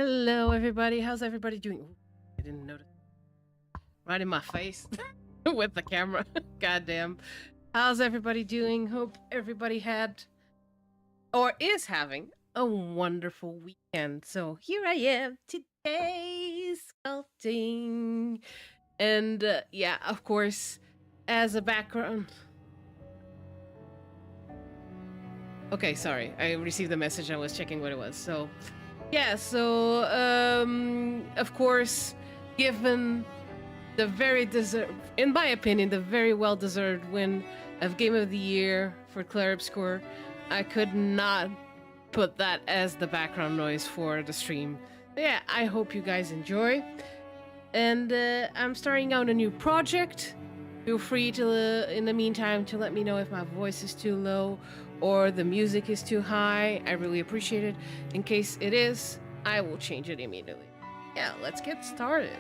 Hello, everybody. How's everybody doing? Ooh, I didn't notice. Right in my face with the camera. Goddamn. How's everybody doing? Hope everybody had or is having a wonderful weekend. So here I am today, sculpting. And yeah, of course, as a background. Okay, sorry. I received a message. I was checking what it was. So yeah, so of course, given the very deserved, in my opinion, the very well deserved win of Game of the Year for Claire Obscure, I could not put that as the background noise for the stream. But yeah, I hope you guys enjoy. And I'm starting out a new project. Feel free to, in the meantime, to let me know if my voice is too low or the music is too high. I really appreciate it. In case it is, I will change it immediately. Yeah, let's get started.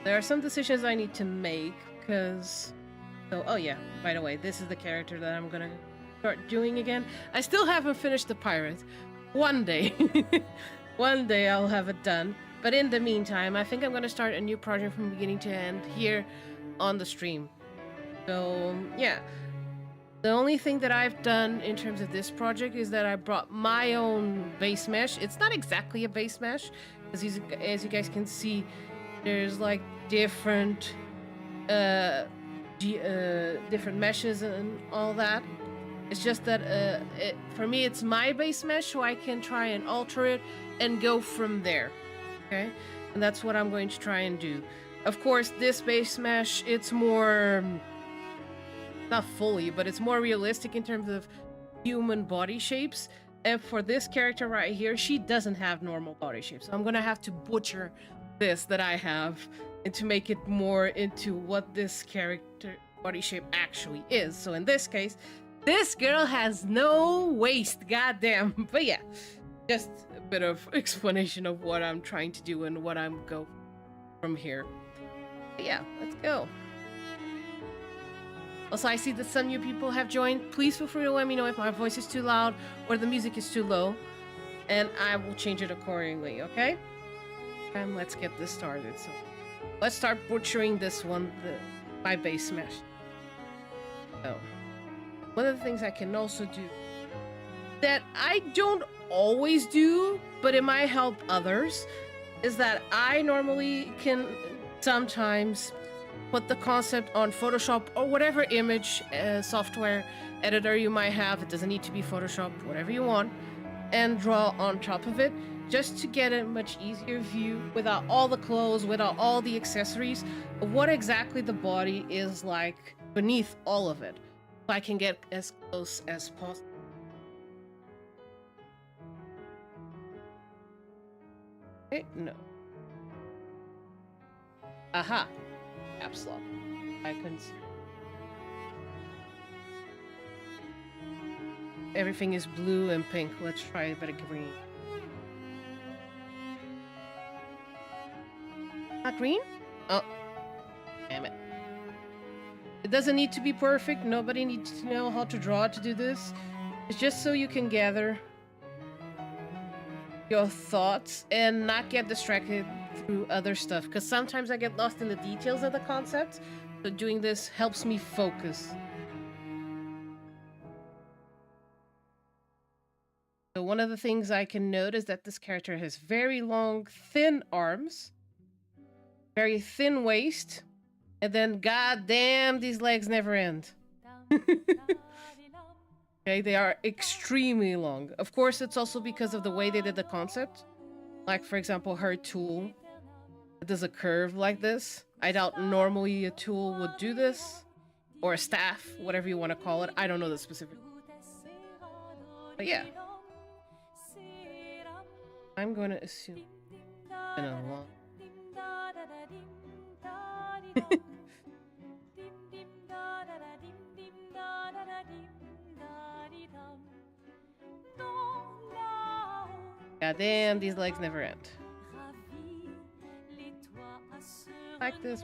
There are some decisions I need to make because... So, oh yeah, by the way, this is the character that I'm gonna start doing again. I still haven't finished the pirate. One day. One day I'll have it done. But in the meantime, I think I'm gonna start a new project from beginning to end here on the stream. So, yeah. The only thing that I've done in terms of this project is that I brought my own base mesh. It's not exactly a base mesh, as you guys can see, there's like different different meshes and all that. It's just that for me, it's my base mesh, so I can try and alter it and go from there. Okay, and that's what I'm going to try and do. Of course, this base mesh, it's more, not fully, but it's more realistic in terms of human body shapes. And for this character right here, she doesn't have normal body shapes. So I'm gonna have to butcher this that I have and to make it more into what this character body shape actually is. So in this case, this girl has no waist, goddamn. But yeah, just a bit of explanation of what I'm trying to do and what I'm go from here. But yeah, let's go. Also, I see that some new people have joined. Please feel free to let me know if my voice is too loud or the music is too low, and I will change it accordingly, okay? And let's get this started. So let's start butchering this one, my base mesh. So one of the things I can also do that I don't always do, but it might help others, is that I normally can sometimes put the concept on Photoshop or whatever image software editor you might have. It doesn't need to be Photoshop, whatever you want, and draw on top of it, just to get a much easier view without all the clothes, without all the accessories, of what exactly the body is like beneath all of it. So I can get as close as possible. Okay, no. Aha. Caps lock. I couldn't see. Everything is blue and pink. Let's try a bit of green. Not green? Oh. Damn it. It doesn't need to be perfect. Nobody needs to know how to draw to do this. It's just so you can gather your thoughts and not get distracted through other stuff. Because sometimes I get lost in the details of the concept. So doing this helps me focus. So one of the things I can note is that this character has very long, thin arms. Very thin waist. And then, goddamn, these legs never end. Okay, they are extremely long. Of course, it's also because of the way they did the concept. Like, for example, her tool does a curve like this. I doubt normally a tool would do this. Or a staff, whatever you want to call it. I don't know the specific. But yeah. I'm going to assume it's been a long... God damn, these legs never end. Like this.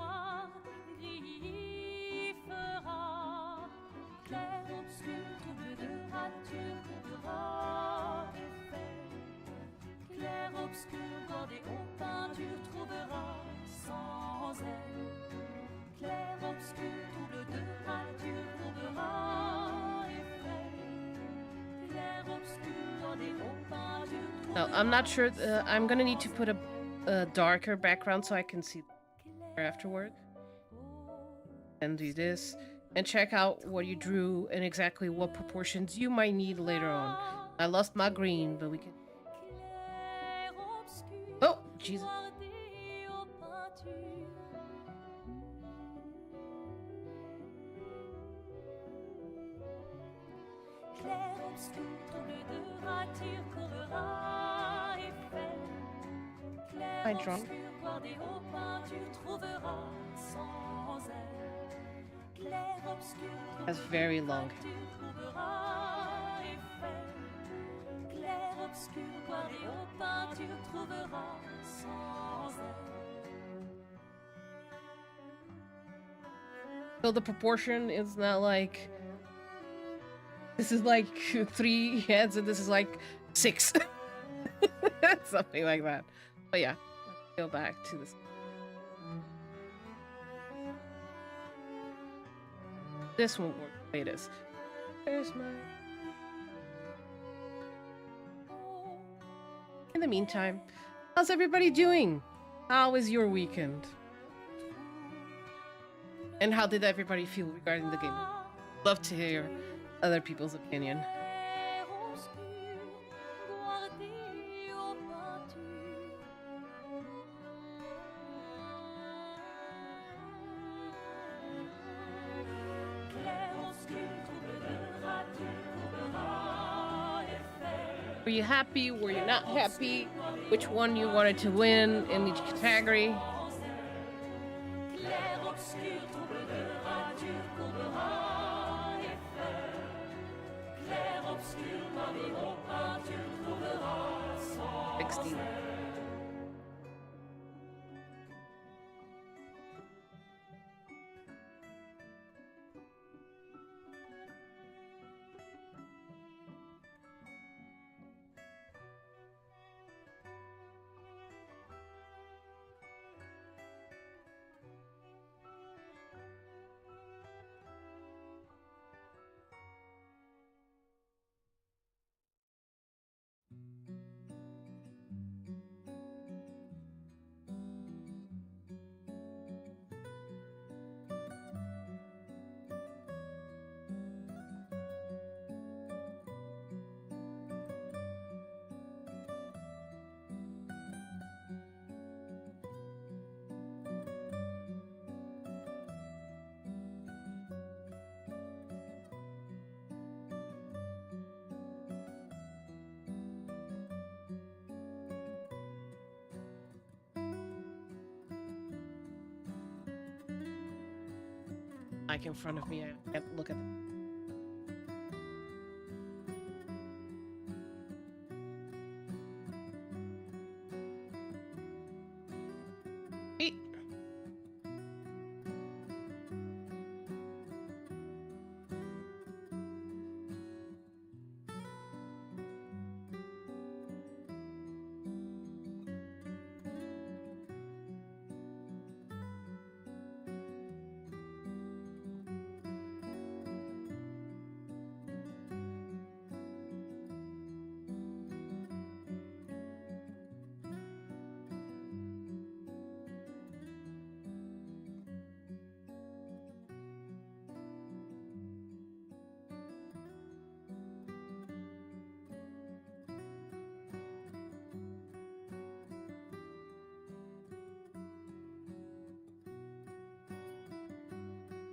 No, I'm not sure. I'm gonna need to put a darker background so I can see afterward. And do this. And check out what you drew and exactly what proportions you might need later on. I lost my green, but we can... Oh, Jesus. I drunk? That's very long. So the proportion is not like... This is like 3 heads and this is like 6. Something like that. But yeah, let's go back to this. This won't work. Wait, it is. There's my... In the meantime, how's everybody doing? How is your weekend? And how did everybody feel regarding the game? Love to hear other people's opinion. Were you happy? Were you not happy? Which one you wanted to win in each category? Like in front of me, I can't look at it.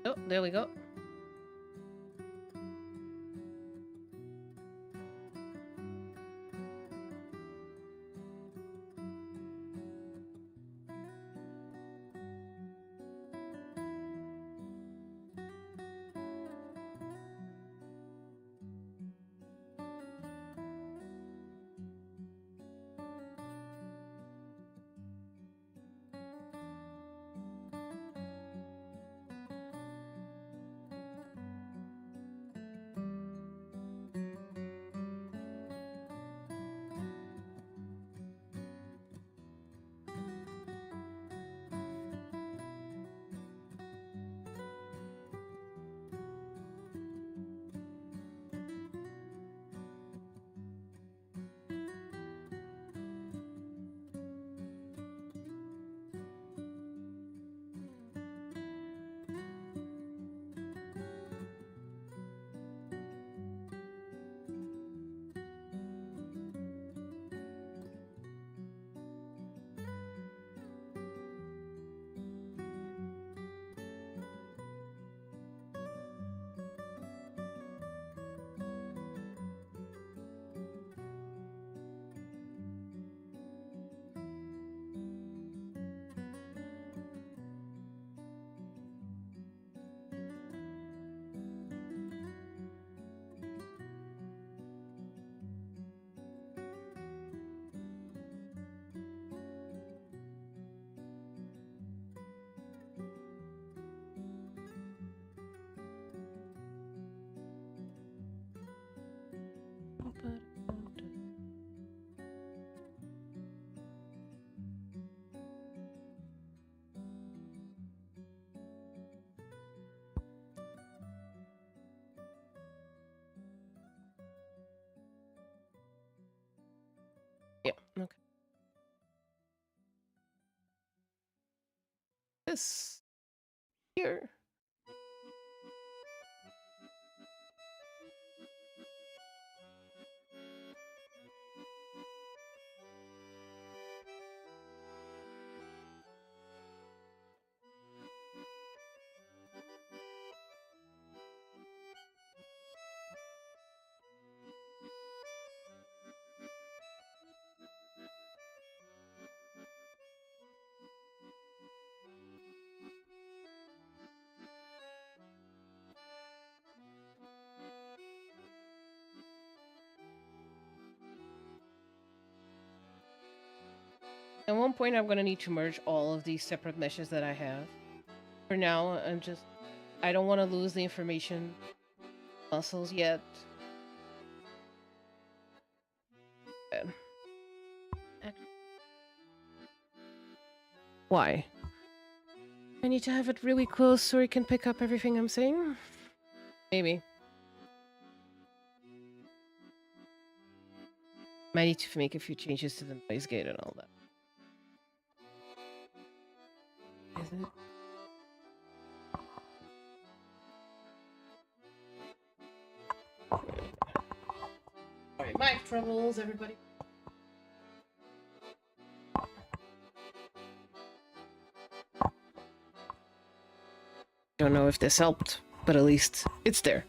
Oh, there we go. this here. At one point, I'm going to need to merge all of these separate meshes that I have. For now, I don't want to lose the information muscles yet. Why? I need to have it really close so it can pick up everything I'm saying? Maybe. Might need to make a few changes to the noise gate and all that. Is it? Alright, mic troubles, everybody. Don't know if this helped, but at least it's there.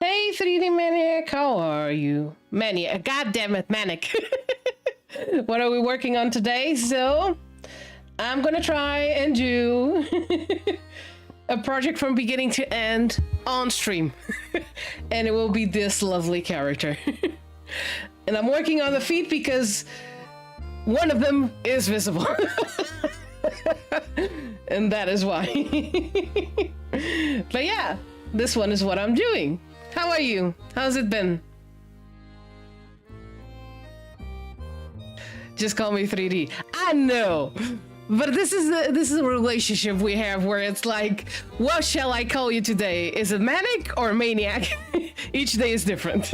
Hey, 3D Maniac, how are you? Maniac, goddammit, Manic. What are we working on today? So, I'm gonna try and do a project from beginning to end on stream. And it will be this lovely character. And I'm working on the feet because one of them is visible. And that is why. But yeah, this one is what I'm doing. How are you? How's it been? Just call me 3D. I know, but this is a relationship we have where it's like, what shall I call you today? Is it Manic or Maniac? Each day is different.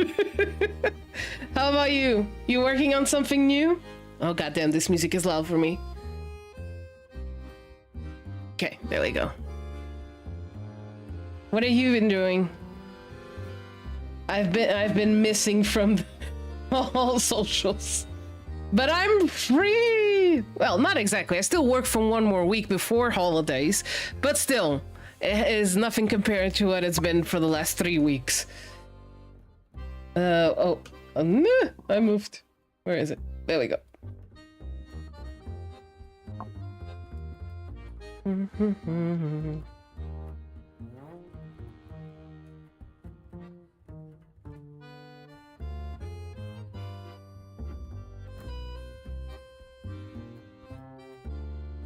How about you? You working on something new? Oh goddamn, this music is loud for me. Okay, there we go. What have you been doing? I've been missing from all socials. But I'm free! Well, not exactly. I still work from one more week before holidays, but still, it is nothing compared to what it's been for the last 3 weeks. I moved. Where is it? There we go.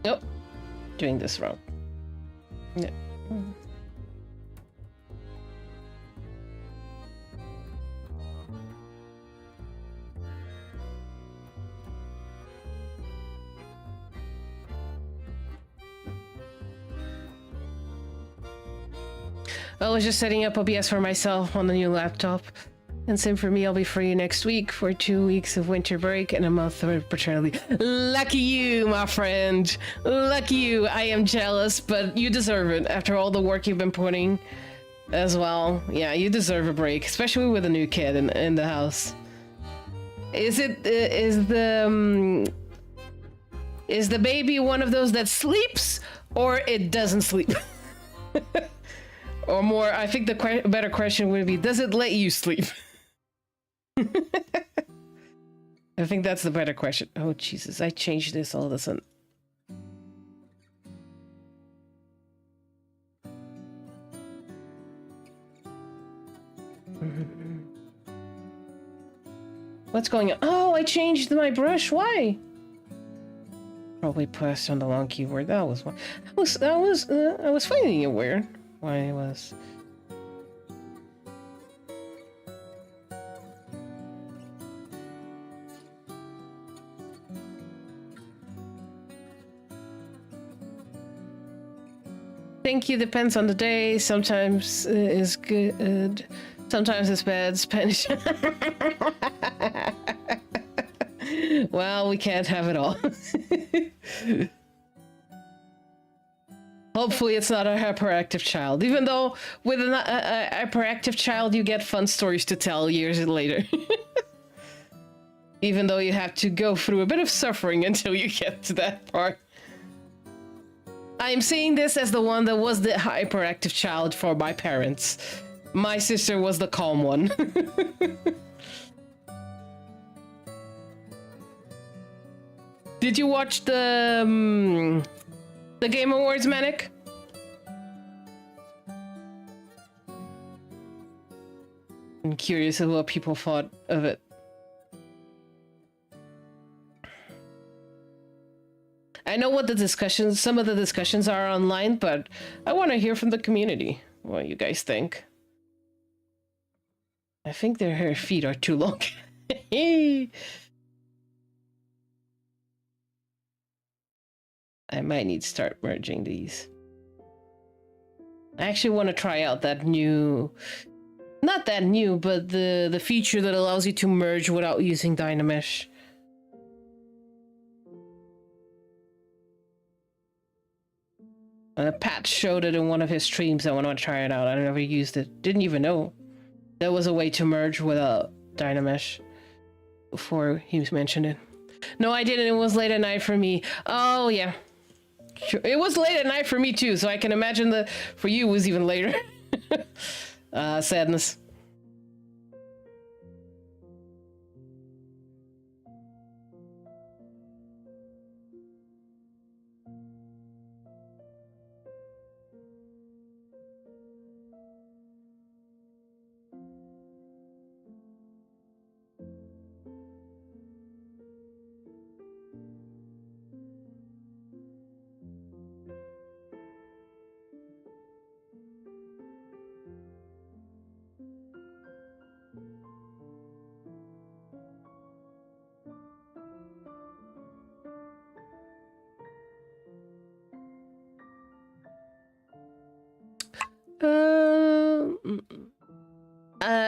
Nope, doing this wrong. Yeah. I was just setting up OBS for myself on the new laptop. And same for me, I'll be free next week for 2 weeks of winter break and a month of paternity. Lucky you, my friend. Lucky you. I am jealous, but you deserve it after all the work you've been putting as well. Yeah, you deserve a break, especially with a new kid in the house. Is the baby one of those that sleeps or it doesn't sleep? Or more, I think the better question would be, does it let you sleep? I think that's the better question. Oh, Jesus, I changed this all of a sudden. What's going on? Oh, I changed my brush. Why? Probably pressed on the long keyboard. That was one. I was finding it weird. Why it was. Thank you. Depends on the day. Sometimes is good. Sometimes it's bad. Spanish. Well, we can't have it all. Hopefully it's not a hyperactive child. Even though with a hyperactive child, you get fun stories to tell years later. Even though you have to go through a bit of suffering until you get to that part. I'm seeing this as the one that was the hyperactive child for my parents. My sister was the calm one. Did you watch the Game Awards, Manic? I'm curious of what people thought of it. I know what some of the discussions are online, but I want to hear from the community what you guys think. I think their feet are too long. I might need to start merging these. I actually want to try out that new, not that new, but the feature that allows you to merge without using Dynamesh. Pat showed it in one of his streams. I want to try it out. I never used it. Didn't even know there was a way to merge without Dynamesh before he mentioned it. No, I didn't. It was late at night for me. Oh, yeah. Sure. It was late at night for me, too, so I can imagine that for you it was even later. Sadness.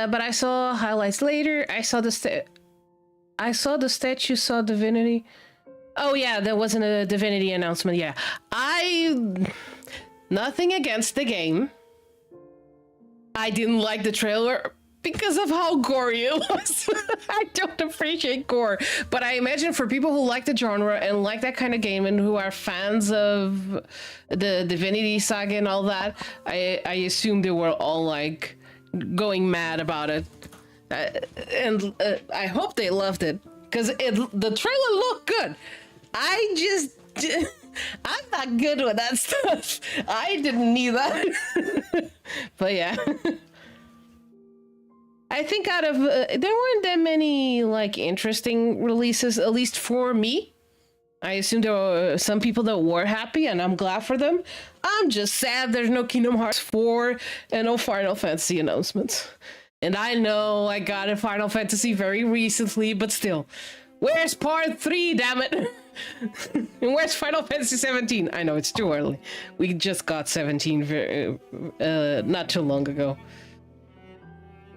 But I saw highlights later. I saw the statue, saw Divinity. Oh yeah, there wasn't a Divinity announcement. Yeah, nothing against the game. I didn't like the trailer because of how gory it was. I don't appreciate gore, but I imagine for people who like the genre and like that kind of game and who are fans of the Divinity saga and all that, I assume they were all like going mad about it. And I hope they loved it because the trailer looked good. I'm not good with that stuff. I didn't need that. But yeah. I think out of there weren't that many like interesting releases, at least for me. I assume there were some people that were happy, and I'm glad for them. I'm just sad there's no Kingdom Hearts 4 and no Final Fantasy announcements. And I know I got a Final Fantasy very recently, but still. Where's part 3, damn it? And where's Final Fantasy 17? I know, it's too early. We just got 17 not too long ago.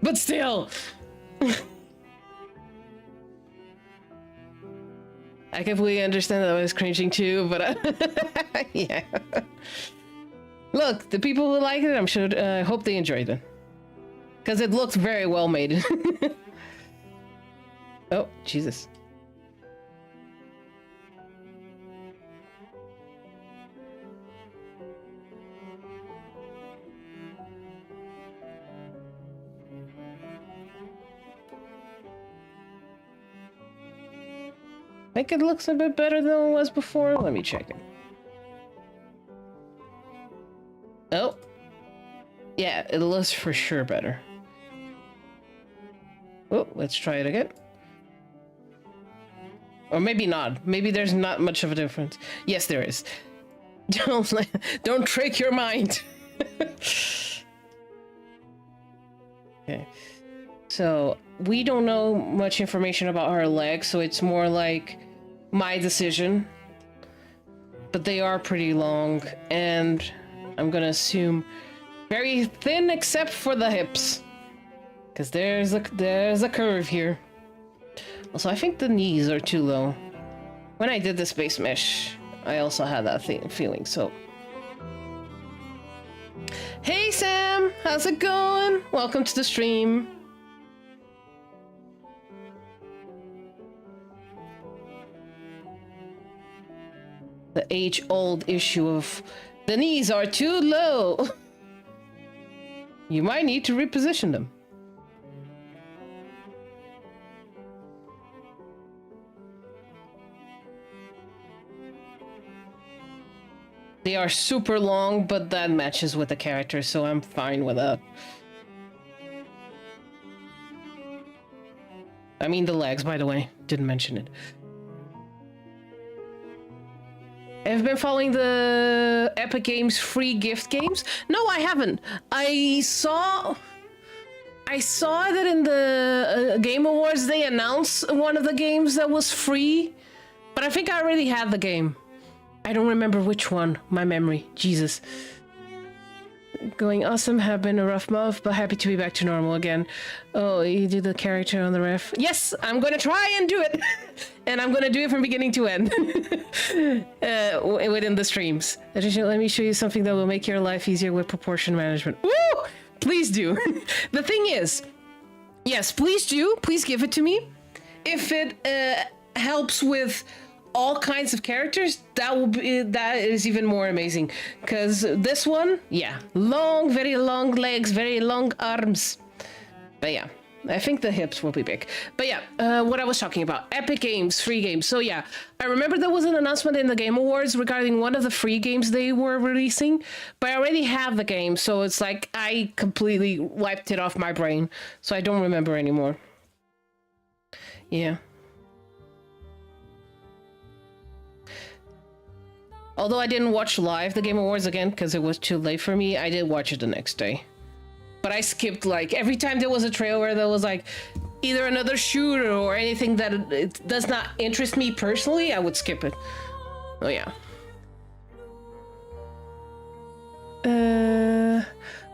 But still! I completely understand that I was cringing too, but yeah. Look, the people who like it, I'm sure, I hope they enjoyed it. Because it looks very well made. Oh, Jesus. I think it looks a bit better than it was before. Let me check it. Oh. Yeah, it looks for sure better. Oh, let's try it again. Or maybe not. Maybe there's not much of a difference. Yes, there is. Don't trick your mind. Okay. So, we don't know much information about her legs, so it's more like my decision. But they are pretty long, and I'm gonna assume very thin except for the hips. Because there's a curve here. Also, I think the knees are too low. When I did the space mesh, I also had that feeling, so. Hey Sam, how's it going? Welcome to the stream. The age-old issue of the knees are too low. You might need to reposition them. They are super long, but that matches with the character, so I'm fine with that. I mean the legs, by the way. Didn't mention it. I've been following the Epic Games free gift games. No, I haven't. I saw that in the Game Awards they announced one of the games that was free, but I think I already had the game. I don't remember which one. My memory. Jesus. Going awesome. Have been a rough month, but happy to be back to normal again. Oh, you do the character on the ref. Yes, I'm gonna try and do it. And I'm gonna do it from beginning to end. Within the streams. Patricia, let me show you something that will make your life easier with proportion management. Woo! Please do. The thing is, yes, please do. Please give it to me. If it helps with all kinds of characters, that is even more amazing, because this one, yeah, long, very long legs, very long arms, but yeah, I think the hips will be big. But yeah, what I was talking about, Epic Games free games. So yeah, I remember there was an announcement in the Game Awards regarding one of the free games they were releasing, but I already have the game, so it's like I completely wiped it off my brain, so I don't remember anymore. Yeah. Although I didn't watch live the Game Awards again because it was too late for me, I did watch it the next day. But I skipped, like, every time there was a trailer that was like either another shooter or anything that it does not interest me personally, I would skip it. Oh yeah.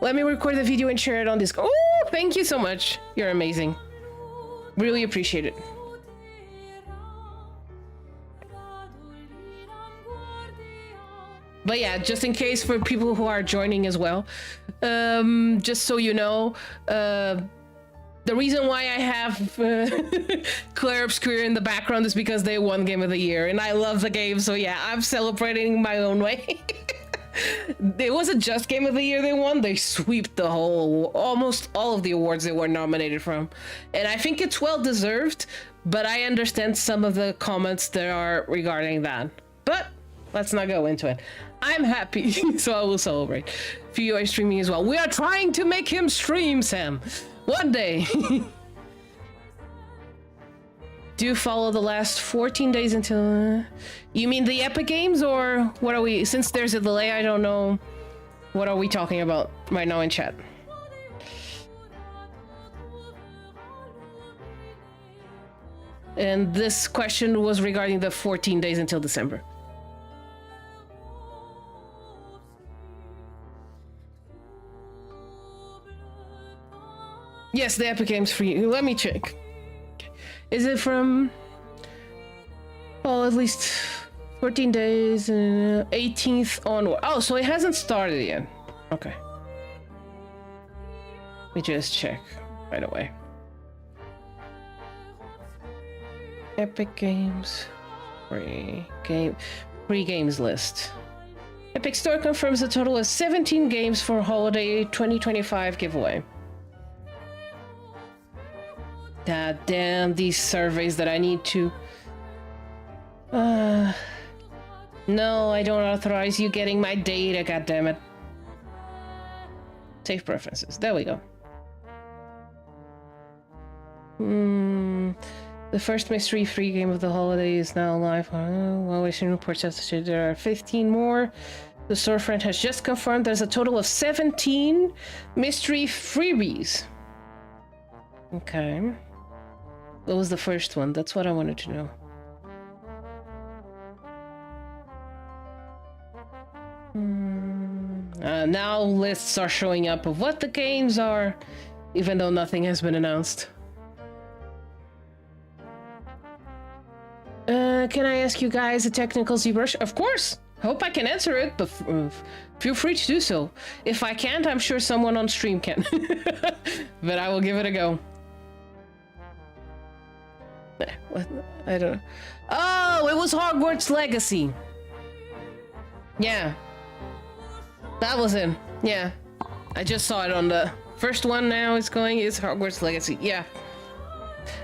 Let me record the video and share it on Discord. Oh, thank you so much. You're amazing. Really appreciate it. But yeah, just in case for people who are joining as well, just so you know, the reason why I have Claire Obscure in the background is because they won Game of the Year, and I love the game, so yeah, I'm celebrating my own way. It wasn't just Game of the Year they won, they sweeped the whole, almost all of the awards they were nominated from. And I think it's well deserved, but I understand some of the comments that are regarding that. But let's not go into it. I'm happy, so I will celebrate. Fio is streaming as well. We are trying to make him stream, Sam. One day. Do follow the last 14 days until... You mean the Epic Games, or what are we... Since there's a delay, I don't know... What are we talking about right now in chat? And this question was regarding the 14 days until December. Yes, the Epic Games for you. Let me check. Is it from... Well, at least 14 days and 18th onward. Oh, so it hasn't started yet. Okay. Let me just check right away. Epic Games. Free games list. Epic Store confirms a total of 17 games for Holiday 2025 giveaway. God damn, these surveys that I need to... No, I don't authorize you getting my data, goddammit. Save preferences. There we go. The first mystery-free game of the holiday is now live. While waiting reports have stated there are 15 more. The storefront has just confirmed there's a total of 17 mystery freebies. Okay. What was the first one? That's what I wanted to know. Now lists are showing up of what the games are, even though nothing has been announced. Can I ask you guys a technical Zbrush? Of course! Hope I can answer it, but feel free to do so. If I can't, I'm sure someone on stream can. But I will give it a go. What? I don't know. Oh, it was Hogwarts Legacy. Yeah. That was it. Yeah. I just saw it on the first one now it's going is Hogwarts Legacy. Yeah.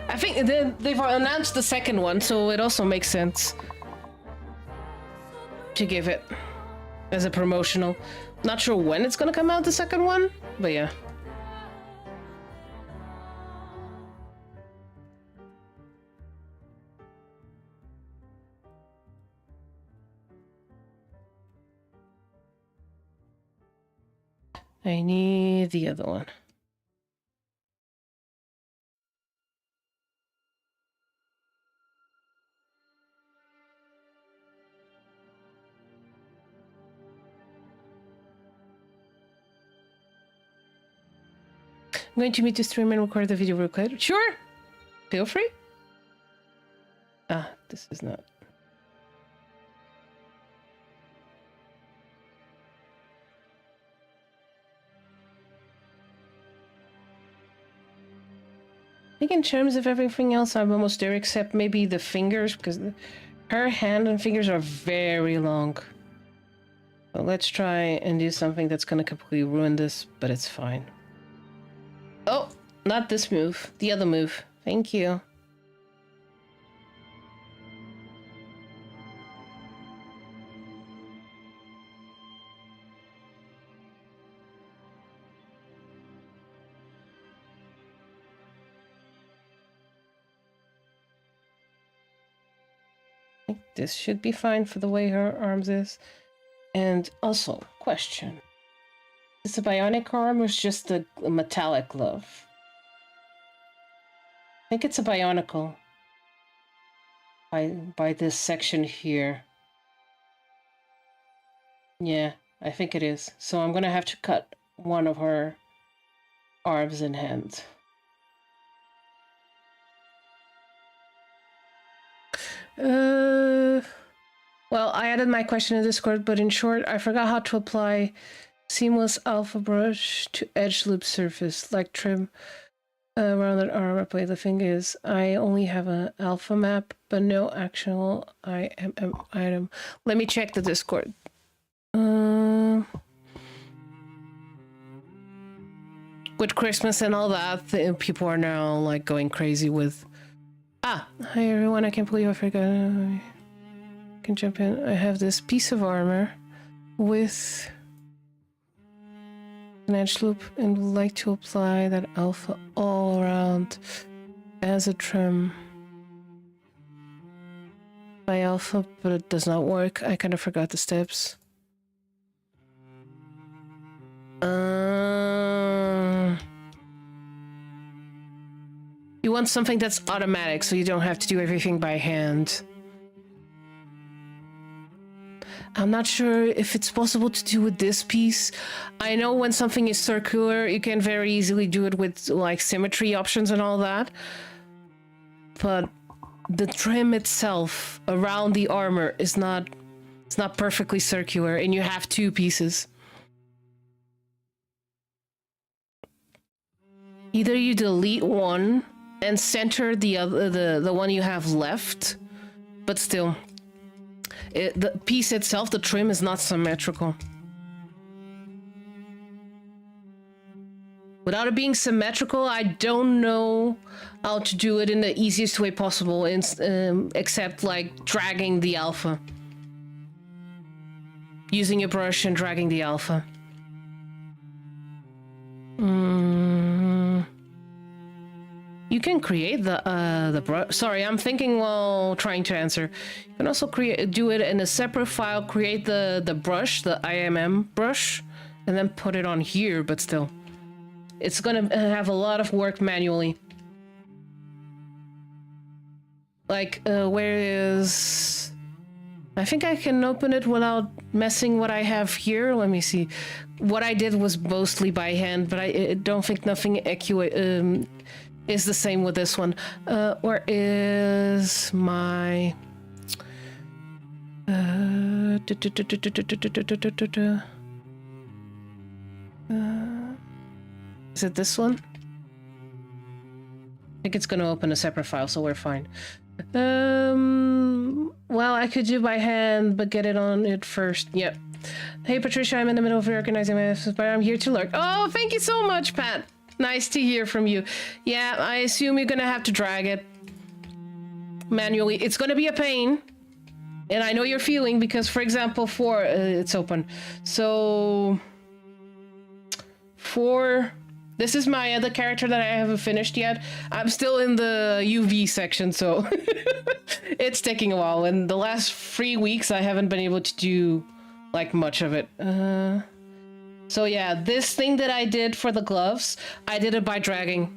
I think they've announced the second one, so it also makes sense to give it as a promotional. Not sure when it's gonna come out, the second one, but yeah. I need the other one. I'm going to meet the stream and record the video real quick. Sure! Feel free. Ah, this is not. I think in terms of everything else, I'm almost there, except maybe the fingers, because her hand and fingers are very long. So let's try and do something that's going to completely ruin this, but it's fine. Oh, not this move. The other move. Thank you. I think this should be fine for the way her arms is. And also, question. Is it a bionic arm or is it just a metallic glove? I think it's a bionicle. By this section here. Yeah, I think it is. So I'm gonna have to cut one of her arms and hands. Well, I added my question in Discord, but in short, I forgot how to apply seamless alpha brush to edge loop surface, like trim around an arm. I play the thing is, I only have an alpha map, but no actual IMM item. Let me check the Discord. With Christmas and all that, people are now like going crazy with. Ah, hi everyone! I can't believe I forgot. I can jump in. I have this piece of armor with an edge loop and would like to apply that alpha all around as a trim. by alpha, but it does not work. I kind of forgot the steps. You want something that's automatic, so you don't have to do everything by hand. I'm not sure if it's possible to do with this piece. I know when something is circular, you can very easily do it with like symmetry options and all that. But the trim itself around the armor is not, it's not perfectly circular, and you have two pieces. Either you delete one and center the other, the one you have left, but still, the piece itself, the trim, is not symmetrical. Without it being symmetrical, I don't know how to do it in the easiest way possible, except like dragging the alpha. Using a brush and dragging the alpha. You can create the brush. Sorry, I'm thinking while trying to answer. You can also do it in a separate file, create the brush, the IMM brush, and then put it on here, but still. It's gonna have a lot of work manually. Like, where is... I think I can open it without messing what I have here. Let me see. What I did was mostly by hand, but I don't think nothing is the same with this one. Where is my... Is it this one? I think it's gonna open a separate file, so we're fine. Well, I could do by hand, but get it on it first. Yep. Hey, Patricia, I'm in the middle of reorganizing my office, but I'm here to lurk. Oh, thank you so much, Pat. Nice to hear from you. Yeah, I assume you're gonna have to drag it manually. It's gonna be a pain. And I know you're feeling, because, for example, it's open. So... This is my other character that I haven't finished yet. I'm still in the UV section, so it's taking a while. And the last 3 weeks, I haven't been able to do, like, much of it. So yeah, this thing that I did for the gloves, I did it by dragging.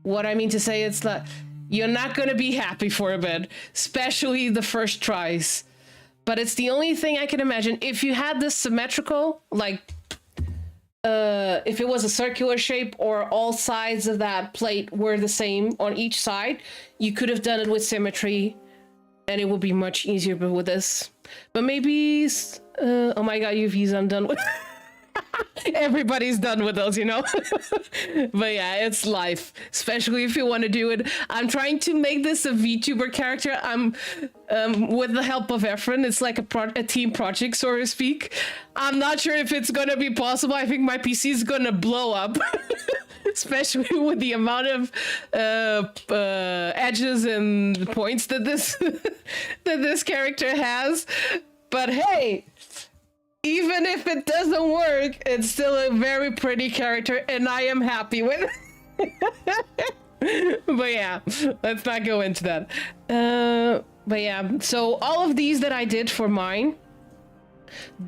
What I mean to say, it's that you're not gonna be happy for a bit, especially the first tries. But it's the only thing I can imagine. If you had this symmetrical, like, if it was a circular shape or all sides of that plate were the same on each side, you could have done it with symmetry and it would be much easier. But with this, but maybe, oh my god, UVs, I'm done with. Everybody's done with those, you know. But yeah, it's life, especially if you want to do it. I'm trying to make this a VTuber character. I'm with the help of Efren. It's like a team project, so to speak. I'm not sure if it's gonna be possible. I think my PC is gonna blow up. Especially with the amount of edges and points that this that this character has. But hey, even if it doesn't work, it's still a very pretty character, and I am happy with it. But yeah, let's not go into that. But yeah, so all of these that I did for mine,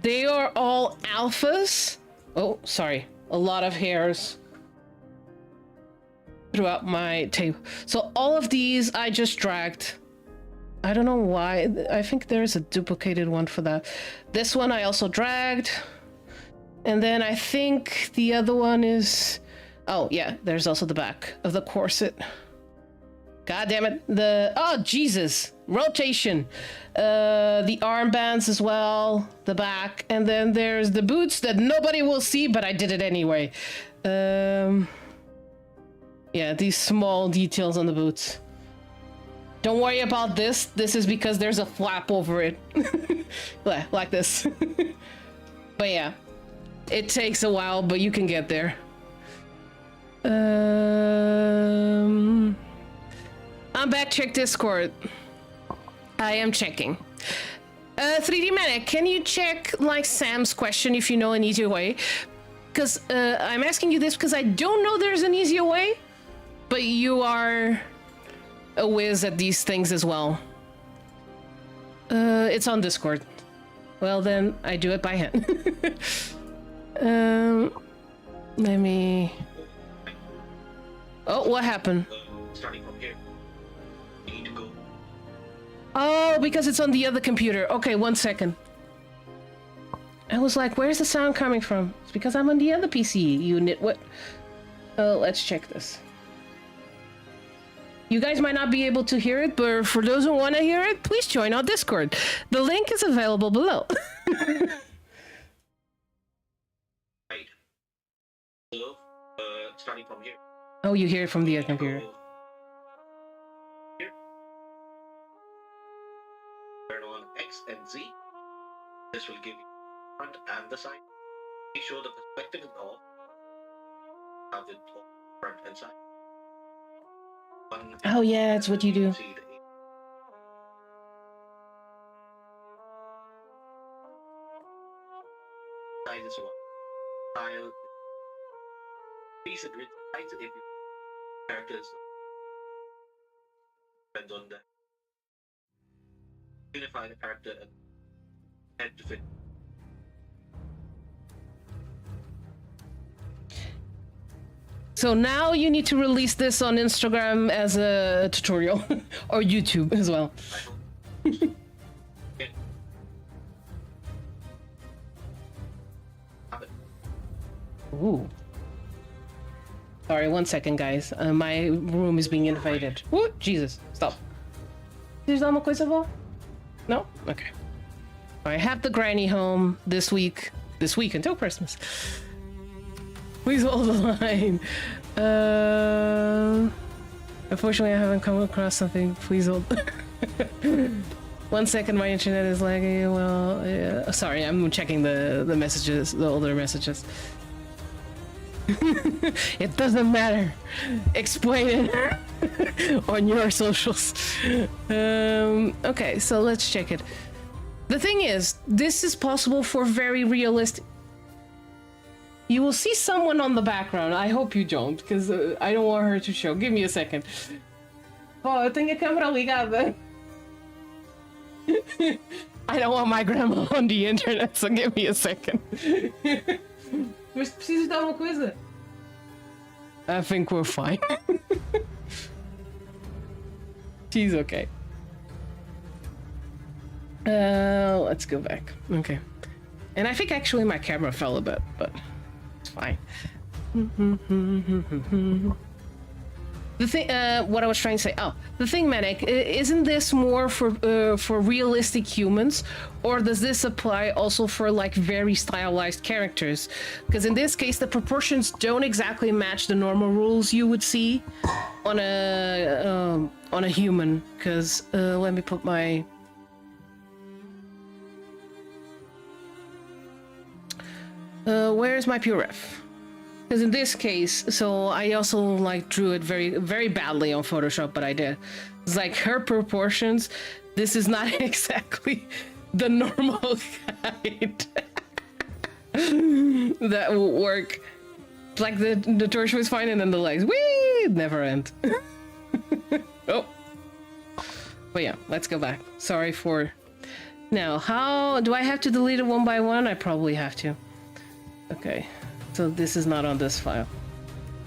they are all alphas. Oh, sorry, a lot of hairs throughout my table. So all of these I just dragged. I don't know why. I think there's a duplicated one for that. This one I also dragged. And then I think the other one is... Oh, yeah, there's also the back of the corset. God damn it. Oh, Jesus. Rotation. The armbands as well. The back. And then there's the boots that nobody will see, but I did it anyway. Yeah, these small details on the boots. Don't worry about this. This is because there's a flap over it. Like this. But yeah, it takes a while, but you can get there. I'm back. Check Discord. I am checking. 3D Manic, can you check like Sam's question if you know an easier way? Because I'm asking you this because I don't know there's an easier way, but you are a whiz at these things as well. It's on Discord. Well, then I do it by hand. Let me... Oh, what happened? Starting from here. You need to go. Oh, because it's on the other computer. Okay, 1 second. I was like, where's the sound coming from? It's because I'm on the other PC, you nitwit. Let's check this. You guys might not be able to hear it, but for those who want to hear it, please join our Discord. The link is available below. Right. So, starting from here. Oh, you hear it from the other computer. Here. Turn on X and Z. This will give you front and the side. Make sure the perspective is off. Have it front and side. Oh yeah, it's what you do. See the size is one. Style. Piece of grid size if you characters depends on the unify the character and head to fit. So now you need to release this on Instagram as a tutorial or YouTube as well. Yeah. Ooh. Sorry, 1 second, guys. My room is being invaded. Ooh, Jesus, stop. There's uma coisa boa? No? Okay. I have the granny home this week until Christmas. Please hold the line. Unfortunately, I haven't come across something. Please hold. 1 second, my internet is lagging. Well, yeah. Sorry, I'm checking the messages, the older messages. It doesn't matter. Explain it on your socials. Okay, so let's check it. The thing is, this is possible for very realistic. You will see someone on the background. I hope you don't, because I don't want her to show. Give me a second. Oh, eu tenho a câmera ligada. I don't want my grandma on the internet, so give me a second. Mas preciso de alguma coisa. I think we're fine. She's okay. Let's go back. Okay. And I think actually my camera fell a bit, but it's fine. The thing, what I was trying to say. Oh, the thing, Manic, isn't this more for realistic humans, or does this apply also for like very stylized characters? Because in this case, the proportions don't exactly match the normal rules you would see on a human. Because let me put my. Where's my puref? Because in this case, so I also like drew it very, very badly on Photoshop, but I did. It's like her proportions. This is not exactly the normal height that will work. Like the torso is fine, and then the legs, whee, never end. Oh, but yeah, let's go back. Sorry for. Now, how do I have to delete it one by one? I probably have to. Okay. So this is not on this file.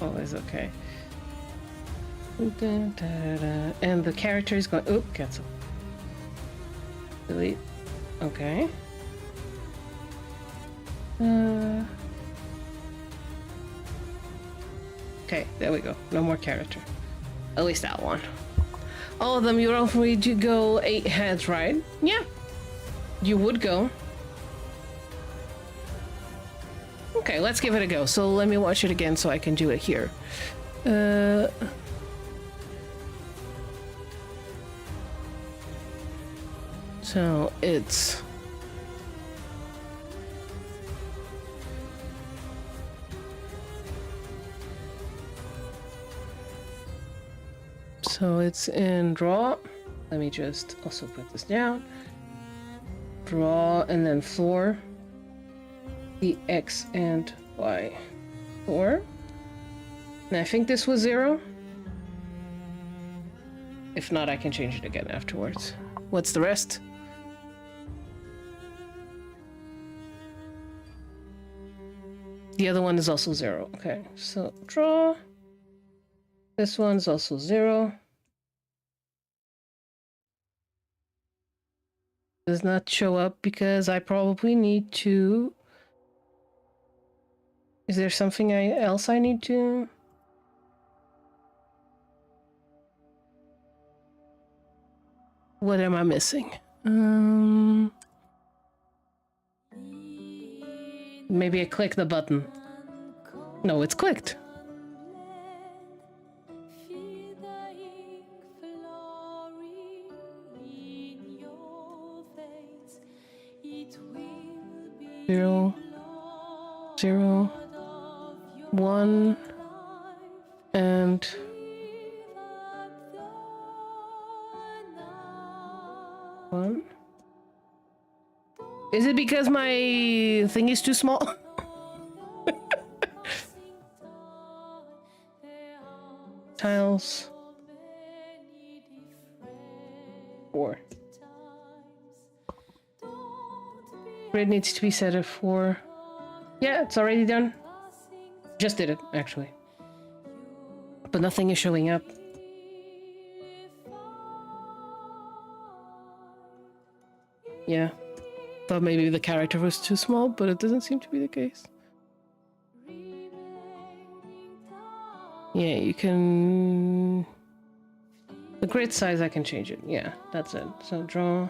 Always okay. And the character is going. Oh, cancel. Delete. Okay. Okay, there we go. No more character. At least that one. All of them, you're all free to go 8 heads, right? Yeah. You would go. Okay, let's give it a go. So let me watch it again so I can do it here. So it's... So it's in draw. Let me just also put this down. Draw and then floor. The X and Y. 4. And I think this was 0. If not, I can change it again afterwards. What's the rest? The other one is also 0. Okay, so draw. This one's also 0. Does not show up because I probably need to... Is there something else I need to... What am I missing? Maybe I click the button. No, it's clicked. Zero, 0, 1, and 1. Is it because my thing is too small? Tiles. 4. Grid needs to be set at 4. Yeah, it's already done. Just did it, actually. But nothing is showing up. Yeah. Thought maybe the character was too small, but it doesn't seem to be the case. Yeah, you can... The grid size, I can change it. Yeah, that's it. So draw...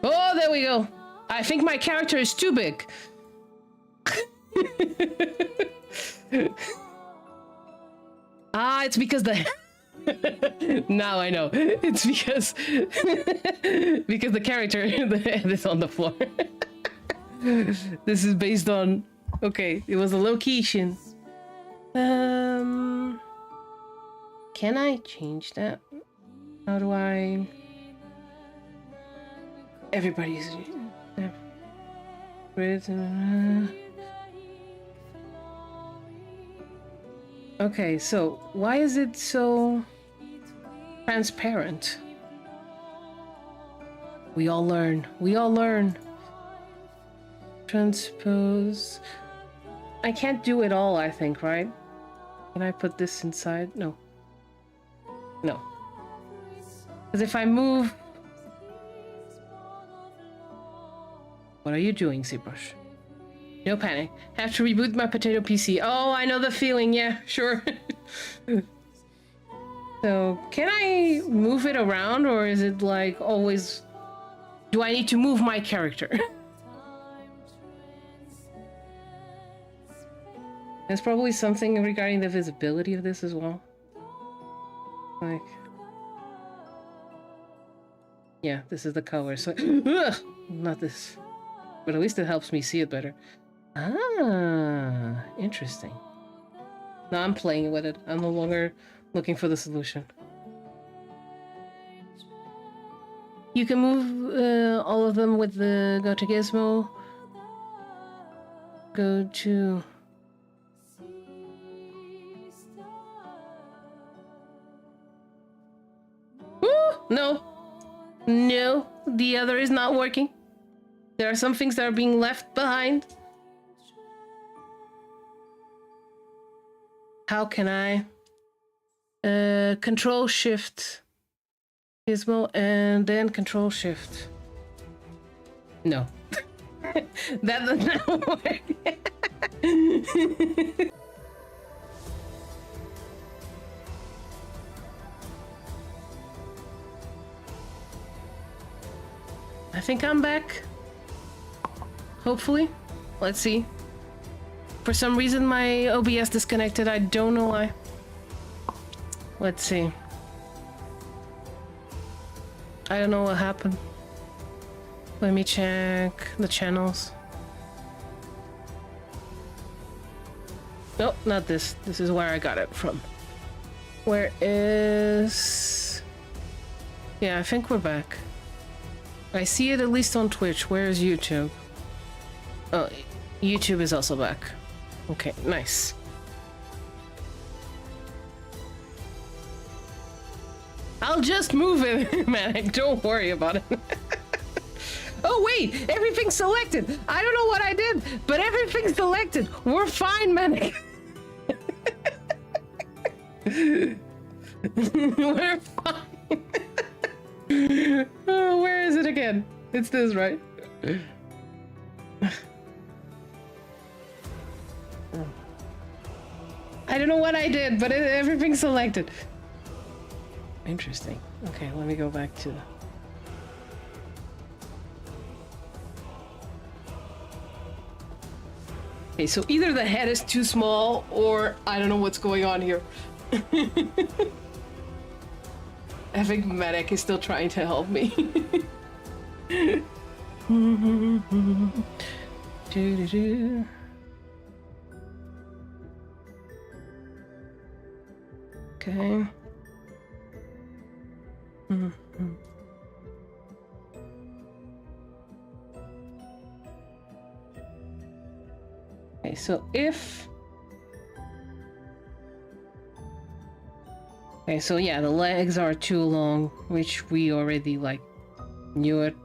Oh, there we go. I think my character is too big. It's because the... Now I know. It's because... because the character, the head is on the floor. This is based on... Okay, it was a location. Can I change that? How do I... Everybody's... Okay, so why is it so transparent? We all learn. We all learn. Transpose. I can't do it all, I think, right? Can I put this inside? No. No. Because if I move... What are you doing, Zbrush? No panic. Have to reboot my potato PC. Oh, I know the feeling. Yeah, sure. So, can I move it around, or is it like always... Do I need to move my character? There's probably something regarding the visibility of this as well. Like... Yeah, this is the color, so... Ugh! Not this. But at least it helps me see it better. Ah, interesting. Now I'm playing with it. I'm no longer looking for the solution. You can move all of them with the go to gizmo. Go to... Ooh, no. No, the other is not working. There are some things that are being left behind. How can I? Control Shift Gizmo and then Control Shift. No. That does not work. I think I'm back. Hopefully. Let's see. For some reason my OBS disconnected. I don't know why. Let's see. I don't know what happened. Let me check the channels. Nope, not this. This is where I got it from. Where is... Yeah, I think we're back. I see it at least on Twitch. Where is YouTube? Oh, YouTube is also back. Okay, nice. I'll just move it, man. Don't worry about it. Oh, wait. Everything's selected. I don't know what I did, but everything's selected. We're fine, man. We're fine. Oh, where is it again? It's this, right? I don't know what I did, but everything's selected. Interesting. Okay, let me go back to... Okay, so either the head is too small, or I don't know what's going on here. I think Medic is still trying to help me. Okay. Okay, so if... Okay, so yeah, the legs are too long, which we already, like, knew it,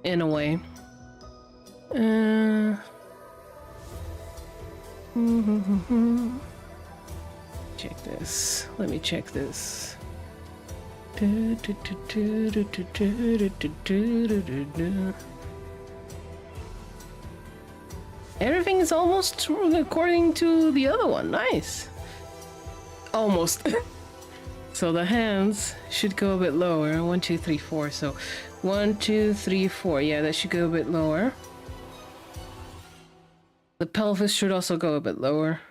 in a way. Check this. Let me check this. Everything is almost according to the other one. Nice. Almost. So the hands should go a bit lower. 1, 2, 3, 4. So 1, 2, 3, 4. Yeah, that should go a bit lower. The pelvis should also go a bit lower.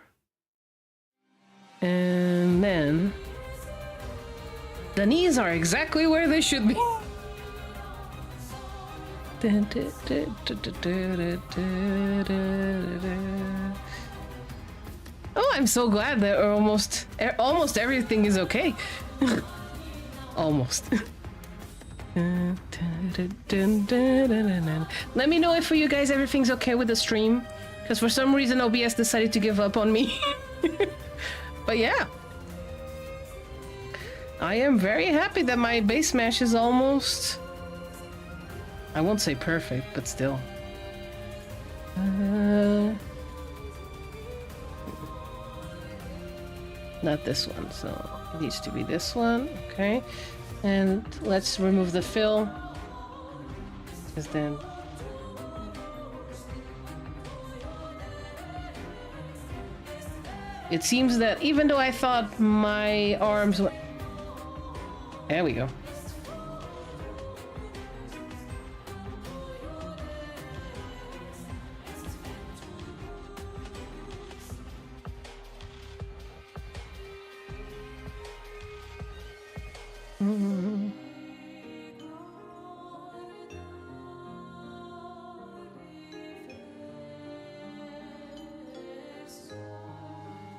And then the knees are exactly where they should be. Oh, I'm so glad that almost everything is okay. Almost. Let me know if for you guys everything's okay with the stream, because for some reason OBS decided to give up on me. But yeah, I am very happy that my base mesh is almost, I won't say perfect, but still. Not this one, so it needs to be this one. Okay, and let's remove the fill, because then it seems that even though I thought my arms were... There we go.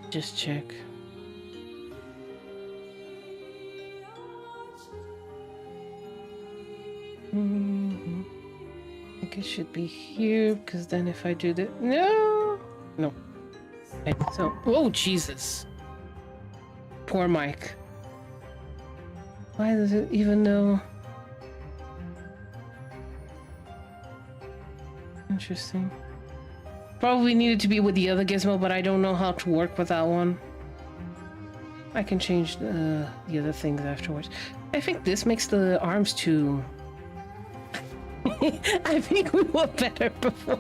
Just check. I think it should be here, because then if I do that... No! No. Okay, so... Oh, Jesus. Poor Mike. Why does it even know? Interesting. Probably needed to be with the other gizmo, but I don't know how to work with that one. I can change the other things afterwards. I think this makes the arms too... I think we were better before.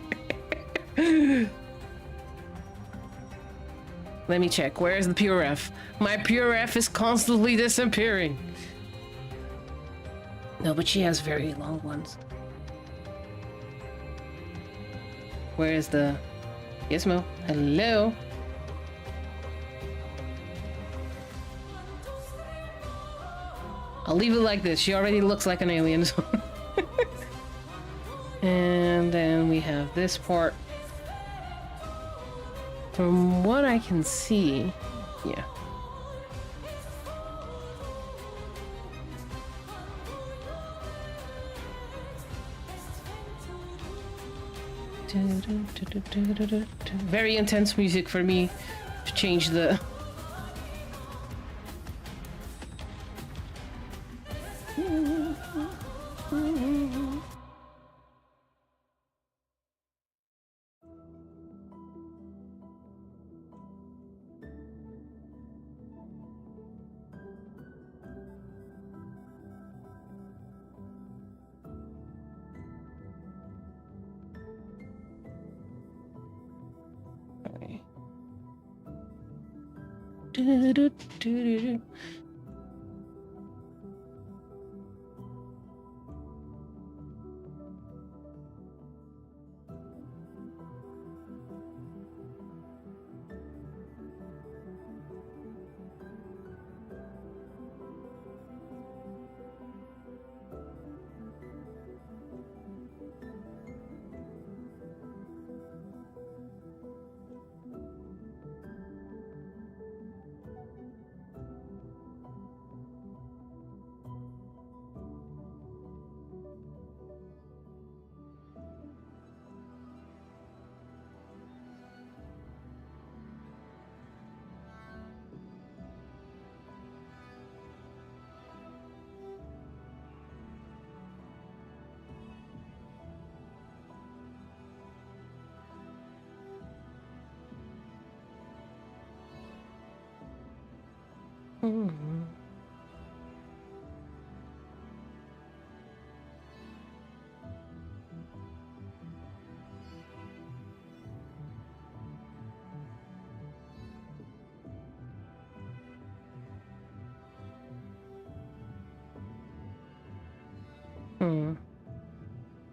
Let me check. Where is the pure F? My pure F is constantly disappearing. No, but she has very long ones. Where is the gizmo? Hello? I'll leave it like this. She already looks like an alien. So. And then we have this part. From what I can see, yeah. Very intense music for me to change the...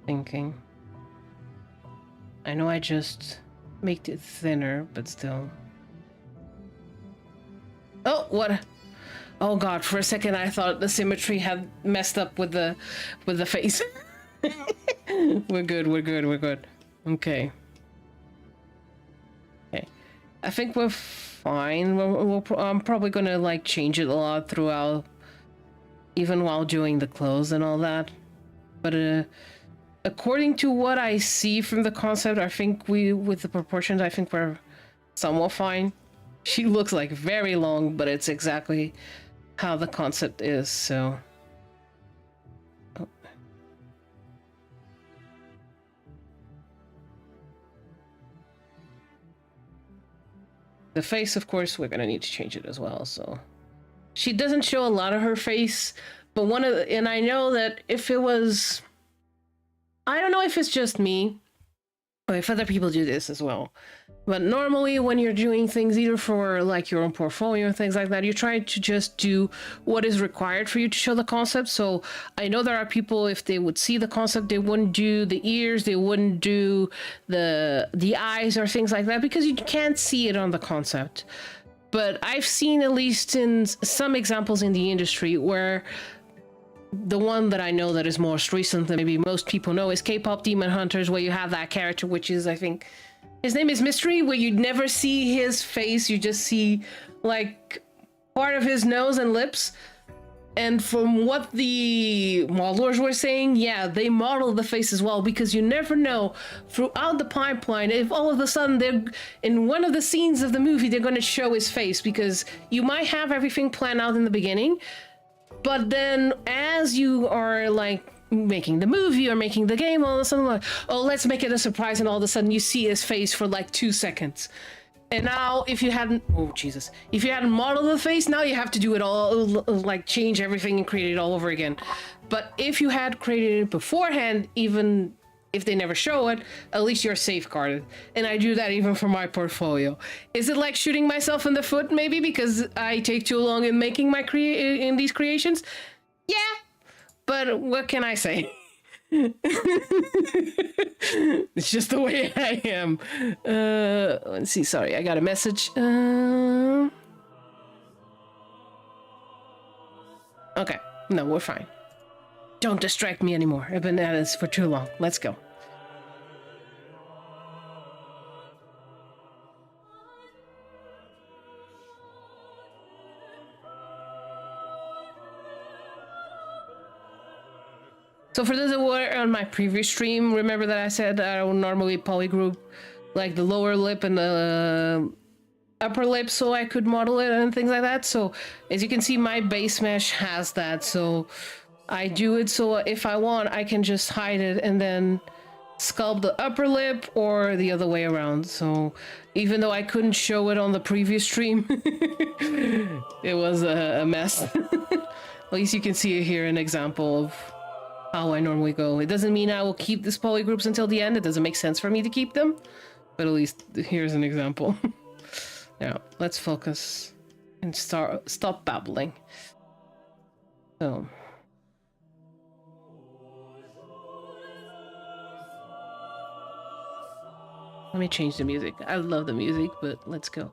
Thinking. I know I just made it thinner, but still. Oh, what? Oh god, for a second I thought the symmetry had messed up with the face. We're good. Okay. Okay. I think we're fine. I'm probably gonna like change it a lot throughout, even while doing the clothes and all that. But according to what I see from the concept, I think with the proportions, I think we're somewhat fine. She looks like very long, but it's exactly how the concept is, so. Oh. The face, of course, we're gonna need to change it as well, so. She doesn't show a lot of her face, but and I know that if it was, I don't know if it's just me, or if other people do this as well. But normally when you're doing things either for like your own portfolio and things like that, you try to just do what is required for you to show the concept. So I know there are people, if they would see the concept, they wouldn't do the ears, they wouldn't do the eyes or things like that because you can't see it on the concept. But I've seen, at least in some examples in the industry, where the one that I know that is most recent that maybe most people know is K-pop Demon Hunters, where you have that character, which is, I think, his name is Mystery, where you never see his face, you just see like part of his nose and lips. And from what the modelers were saying, yeah, they model the face as well, because you never know throughout the pipeline if all of a sudden they're in one of the scenes of the movie they're going to show his face, because you might have everything planned out in the beginning, but then as you are like making the movie or making the game, all of a sudden like, oh, let's make it a surprise, and all of a sudden you see his face for like 2 seconds. And now if you hadn't, oh Jesus, if you hadn't modeled the face, now you have to do it all, like change everything and create it all over again. But if you had created it beforehand, even if they never show it, at least you're safeguarded. And I do that even for my portfolio. Is it like shooting myself in the foot maybe because I take too long in making my in these creations? Yeah, but what can I say? It's just the way I am. Let's see, sorry, I got a message. Okay, no, we're fine. Don't distract me anymore. I've been at this for too long. Let's go. So for those that were on my previous stream, remember that I said I would normally polygroup like the lower lip and the upper lip so I could model it and things like that. So as you can see, my base mesh has that. So I do it so if I want, I can just hide it and then sculpt the upper lip or the other way around. So even though I couldn't show it on the previous stream, it was a mess. At least you can see here an example of how I normally go. It doesn't mean I will keep these polygroups until the end. It doesn't make sense for me to keep them, but at least here's an example. Now let's focus. and stop babbling. So let me change the music. I love the music, but let's go.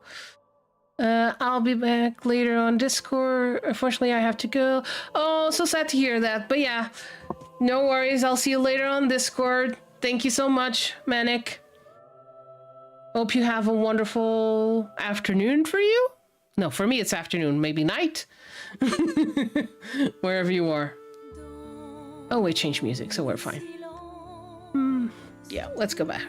I'll be back later on Discord. Unfortunately, I have to go. Oh, so sad to hear that. But yeah, no worries. I'll see you later on Discord. Thank you so much, Manic. Hope you have a wonderful afternoon for you. No, for me it's afternoon, maybe night. Wherever you are. Oh, wait, change music, so we're fine. Yeah, let's go back.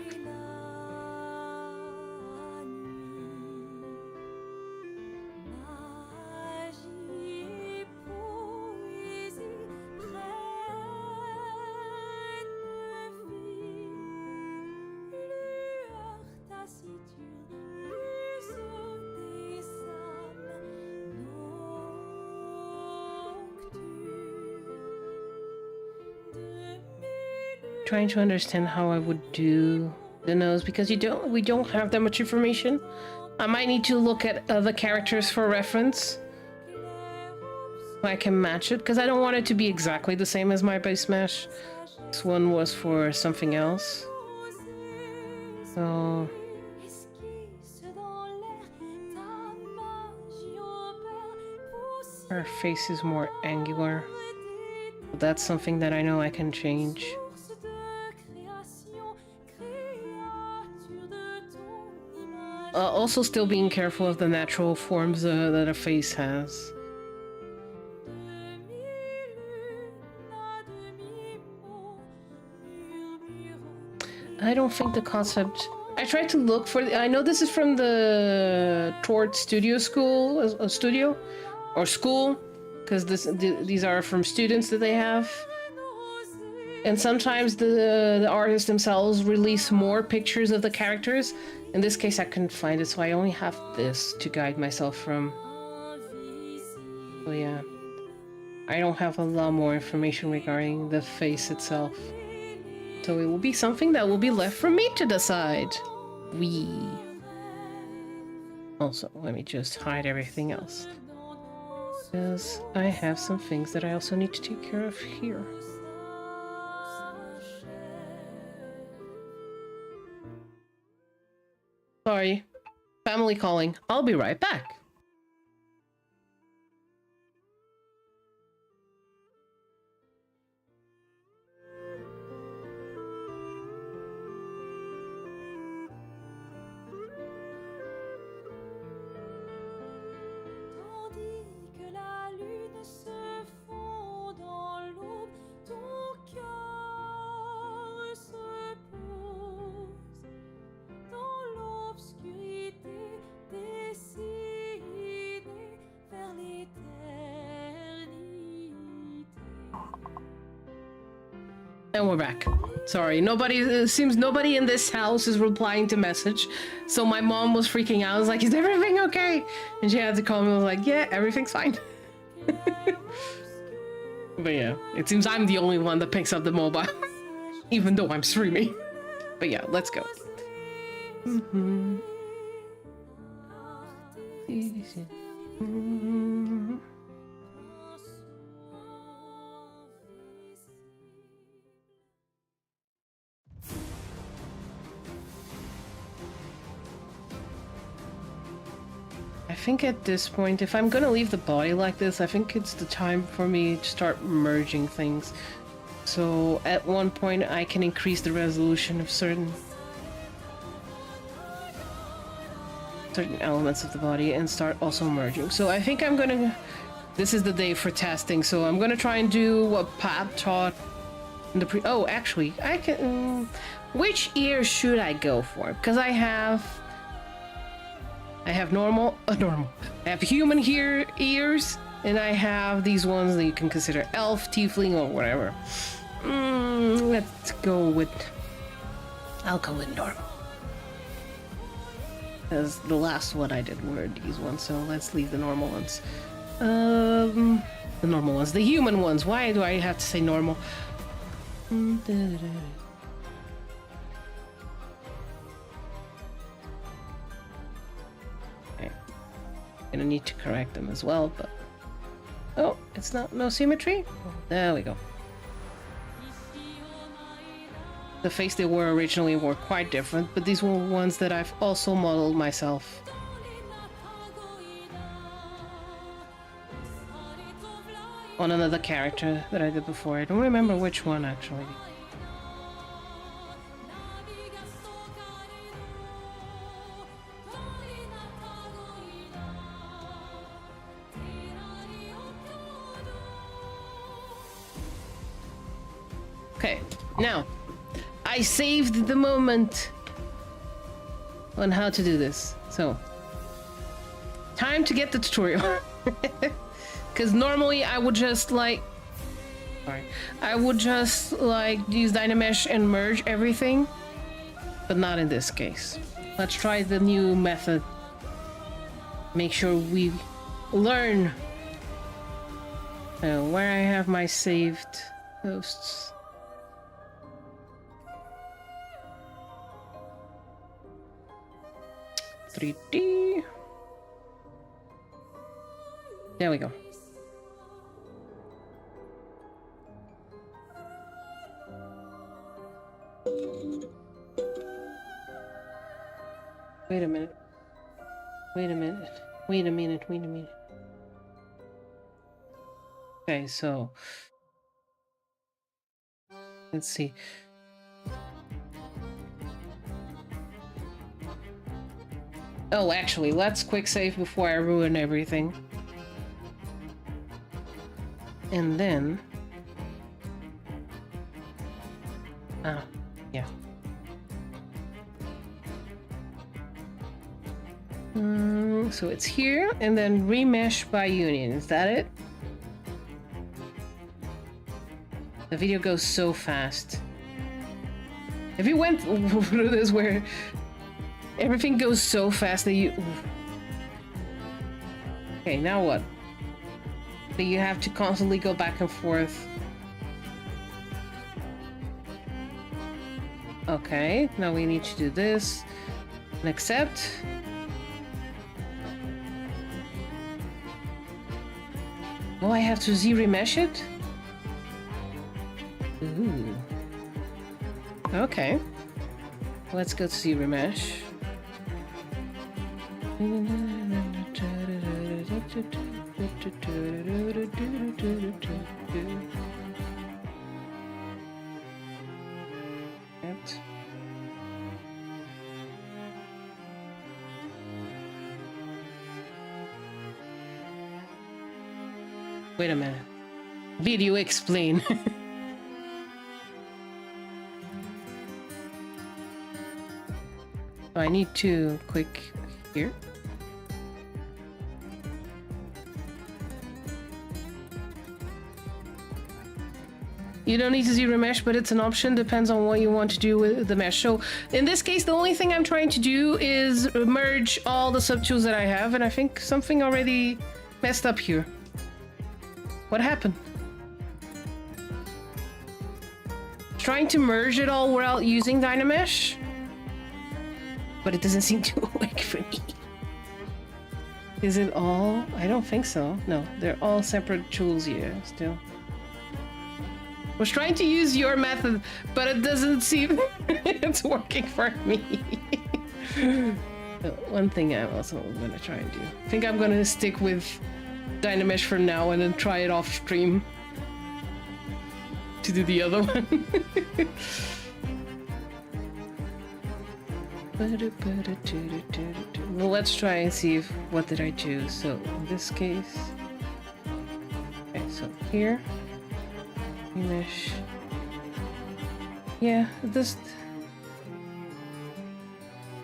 Trying to understand how I would do the nose because we don't have that much information. I might need to look at other characters for reference so I can match it because I don't want it to be exactly the same as my base mesh. This one was for something else. So her face is more angular. That's something that I know I can change. Also still being careful of the natural forms that a face has. I don't think the concept... I tried to look for... I know this is from the Tort Studio School, studio, or school, because these are from students that they have. And sometimes the artists themselves release more pictures of the characters. In this case, I couldn't find it, so I only have this to guide myself from. So yeah, I don't have a lot more information regarding the face itself. So it will be something that will be left for me to decide. Also, let me just hide everything else. Because I have some things that I also need to take care of here. Sorry. Family calling. I'll be right back. And we're back. Sorry, it seems nobody in this house is replying to message. So my mom was freaking out. I was like, is everything okay? And she had to call me. I was like, yeah, everything's fine. But yeah, it seems I'm the only one that picks up the mobile. Even though I'm streaming. But yeah, let's go. I think at this point, if I'm gonna leave the body like this, I think it's the time for me to start merging things. So at one point I can increase the resolution of certain elements of the body and start also merging. So I think I'm gonna... This is the day for testing, so I'm gonna try and do what Pat taught in the Oh, actually, I can... which ear should I go for? Because I have normal. I have human ears, and I have these ones that you can consider elf, tiefling, or whatever. Let's go with... I'll go with normal. Because the last one I did were these ones, so let's leave the normal ones. The normal ones. The human ones. Why do I have to say normal? Gonna need to correct them as well, but... Oh, it's not no symmetry? There we go. The face they were originally were quite different, but these were ones that I've also modeled myself. On another character that I did before. I don't remember which one, actually. Okay, now, I saved the moment on how to do this. So, time to get the tutorial. Because normally I would just like... Sorry. I would just like use Dynamesh and merge everything. But not in this case. Let's try the new method. Make sure we learn where I have my saved posts. .3D. There we go. Wait a minute. Wait a minute. Wait a minute. Wait a minute. Okay, so let's see. Oh, actually, let's quick save before I ruin everything. And then... Ah, yeah. So it's here, and then remesh by union. Is that it? The video goes so fast. Have you went through this where everything goes so fast that you... Okay, now what? That you have to constantly go back and forth. Okay, now we need to do this. And accept. Oh, I have to Z-remesh it? Ooh. Okay. Let's go to Z-remesh. Wait a minute. Video explain. I need to click here. You don't need to zero mesh, but it's an option. Depends on what you want to do with the mesh. So in this case, the only thing I'm trying to do is merge all the subtools that I have, and I think something already messed up here. What happened? Trying to merge it all without using Dynamesh, but it doesn't seem to work for me. Is it all? I don't think so. No, they're all separate tools here still. I was trying to use your method, but it doesn't seem it's working for me. One thing I'm also gonna try and do. I think I'm gonna stick with Dynamesh for now and then try it off stream to do the other one. Well, let's try and see if what did I do. So in this case, okay, so here, mesh. Yeah, this.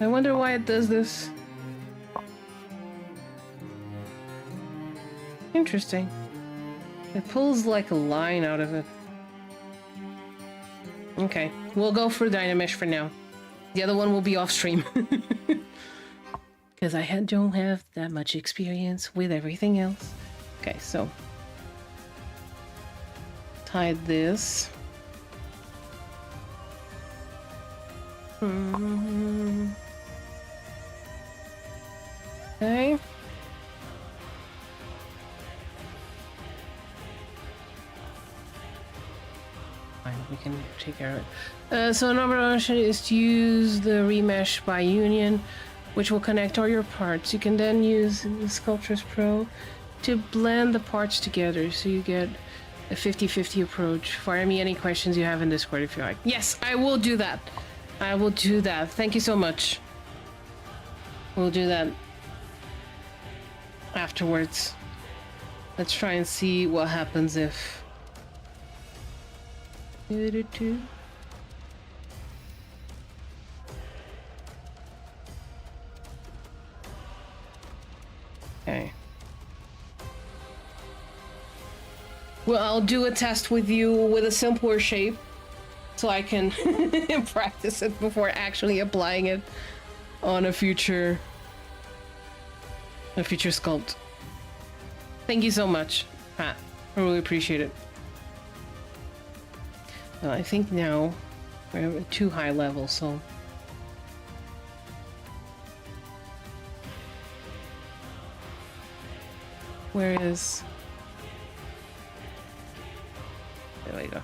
I wonder why it does this. Interesting. It pulls like a line out of it. Okay, we'll go for Dynamesh for now. The other one will be off stream. Because I don't have that much experience with everything else. Okay, so hide this. Okay. can take care of it. So another option is to use the remesh by union, which will connect all your parts. You can then use the Sculptors Pro to blend the parts together, so you get a 50-50 approach. Fire me any questions you have in Discord if you like. Yes, I will do that. I will do that. Thank you so much. We'll do that afterwards. Let's try and see what happens if... Okay. Well, I'll do a test with you with a simpler shape so I can practice it before actually applying it on a future sculpt. Thank you so much, Pat. I really appreciate it. Well, I think now we're at too high level, so... Where is... There we go.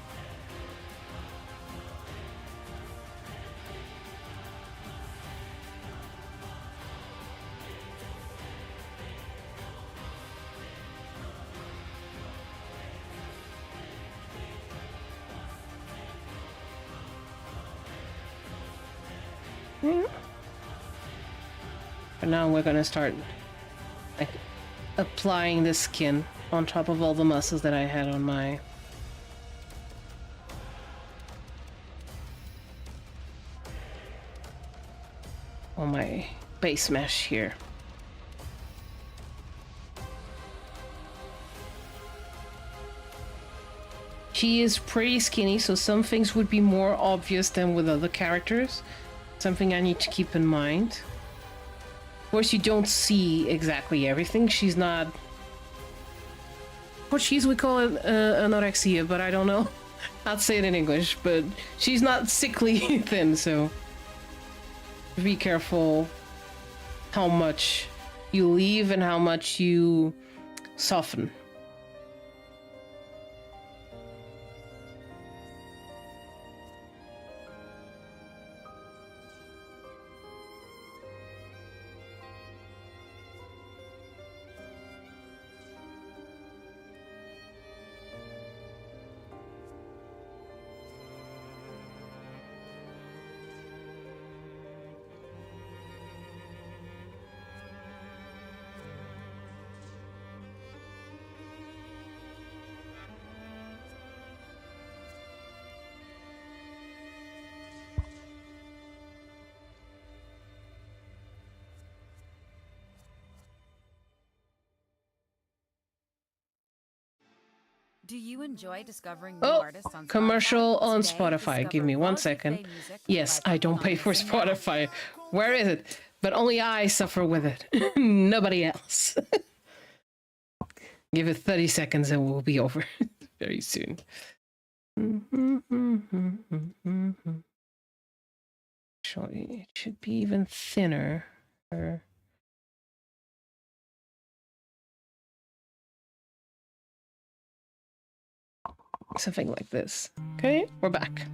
But now we're gonna start like applying the skin on top of all the muscles that I had on my base mesh here. She is pretty skinny, so some things would be more obvious than with other characters. Something I need to keep in mind. Of course, you don't see exactly everything. She's not... Portuguese we call it anorexia, but I don't know how to say it in English. But she's not sickly thin, so... Be careful how much you leave and how much you soften. Do you enjoy discovering new artists on Spotify? Commercial on Today, Spotify. Give me discover 1 second. Rose music Yes, by I don't pay for Patricia. Spotify. Where is it? But only I suffer with it. Nobody else. Give it 30 seconds and we'll be over very soon. Actually, it should be even thinner. Or... something like this. Okay, we're back.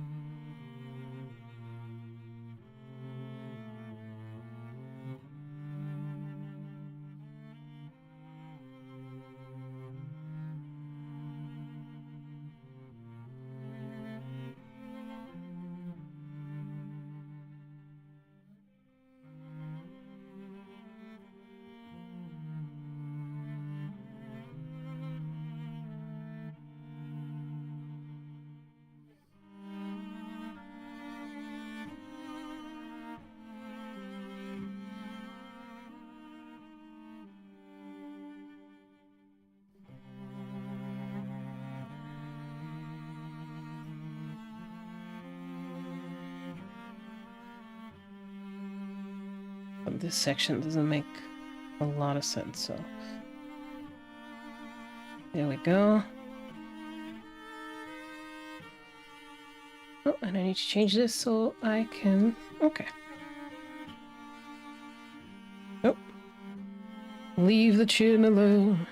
This section doesn't make a lot of sense, so there we go. Oh, and I need to change this so I can... okay. Nope. Leave the chin alone.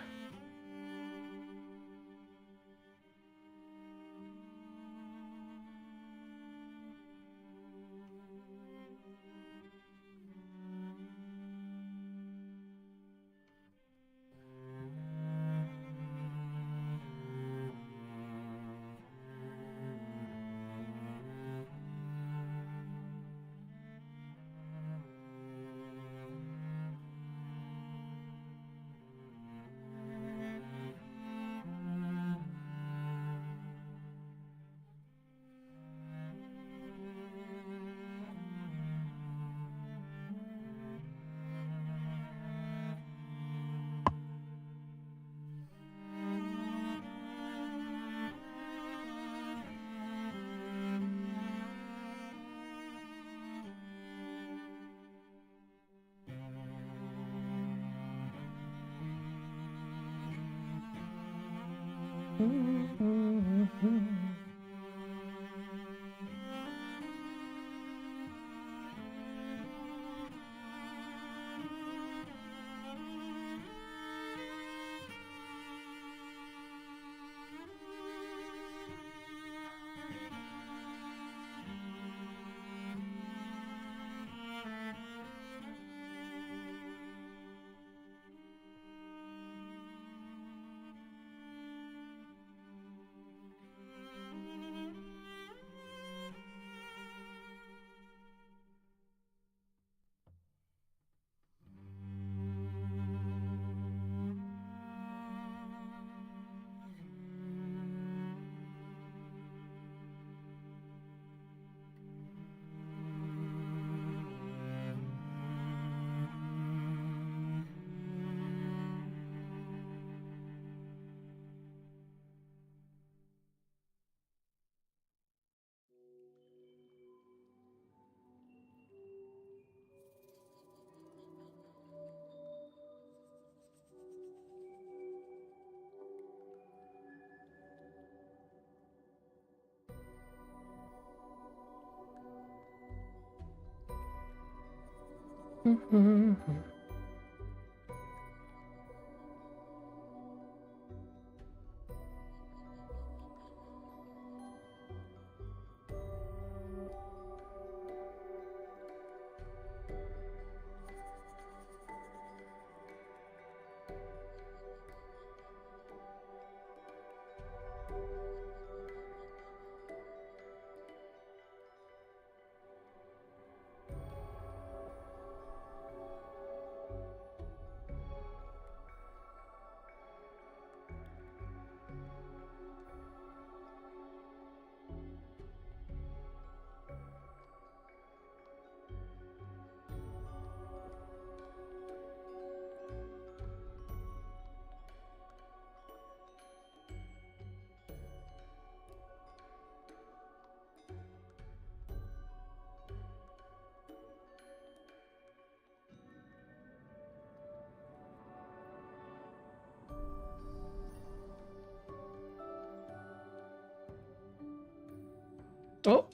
Oh,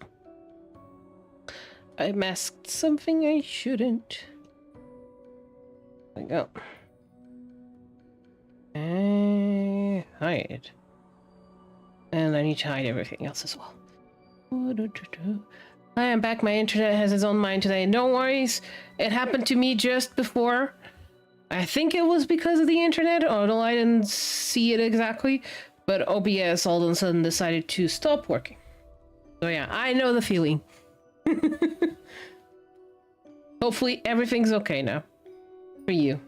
I masked something I shouldn't. There we go. And hide. And I need to hide everything else as well. I am back. My internet has its own mind today. No worries. It happened to me just before. I think it was because of the internet, although I didn't see it exactly. But OBS all of a sudden decided to stop working. So yeah, I know the feeling. Hopefully everything's okay now. For you.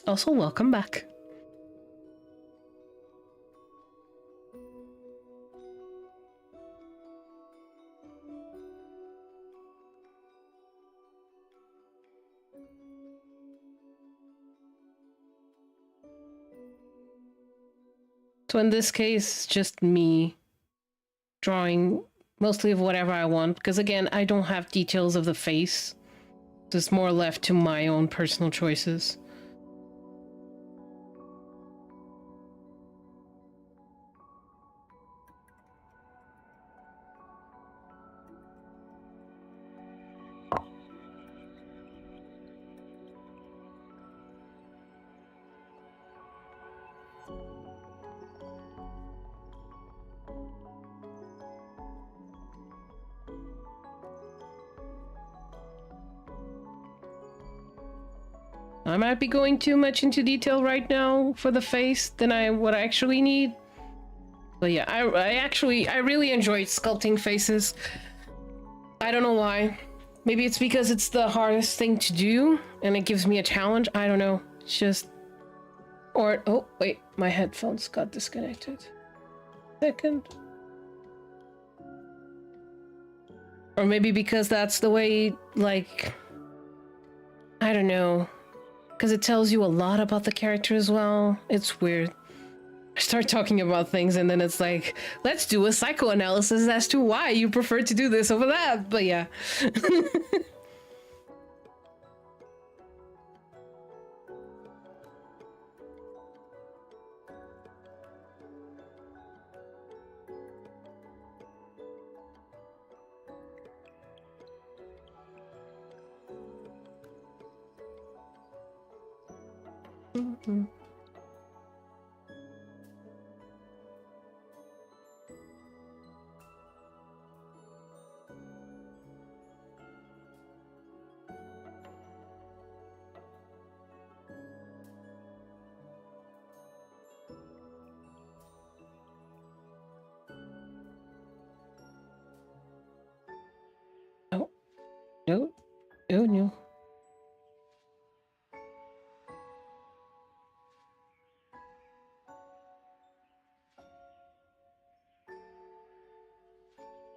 Also, welcome back. So in this case, just me drawing mostly of whatever I want, because again, I don't have details of the face. It's more left to my own personal choices. I might be going too much into detail right now for the face than I would actually need. But yeah, I really enjoy sculpting faces. I don't know why. Maybe it's because it's the hardest thing to do and it gives me a challenge. I don't know. It's just... Or... Oh, wait. My headphones got disconnected. Second. Or maybe because that's the way, like... I don't know. Because it tells you a lot about the character as well. It's weird. I start talking about things and then it's like, let's do a psychoanalysis as to why you prefer to do this over that. But yeah. Mhm. Oh, no. Oh, no.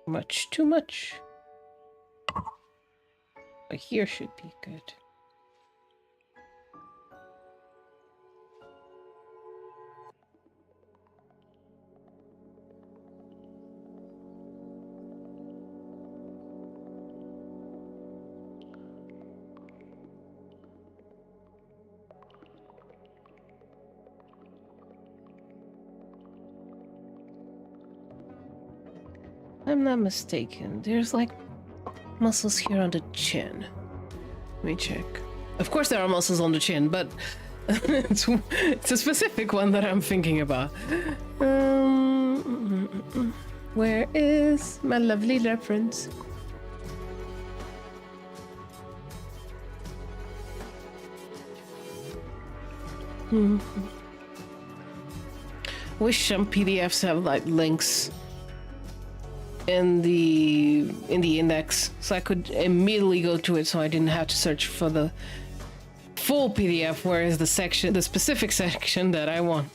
Much too much. But here should be good. I'm not mistaken. There's like muscles here on the chin. Let me check. Of course there are muscles on the chin, but it's a specific one that I'm thinking about. Where is my lovely reference? Wish some PDFs have like links in the index, so I could immediately go to it, so I didn't have to search for the full PDF. Where is the section, the specific section that I want?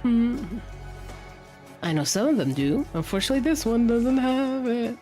I know some of them do. Unfortunately, this one doesn't have it.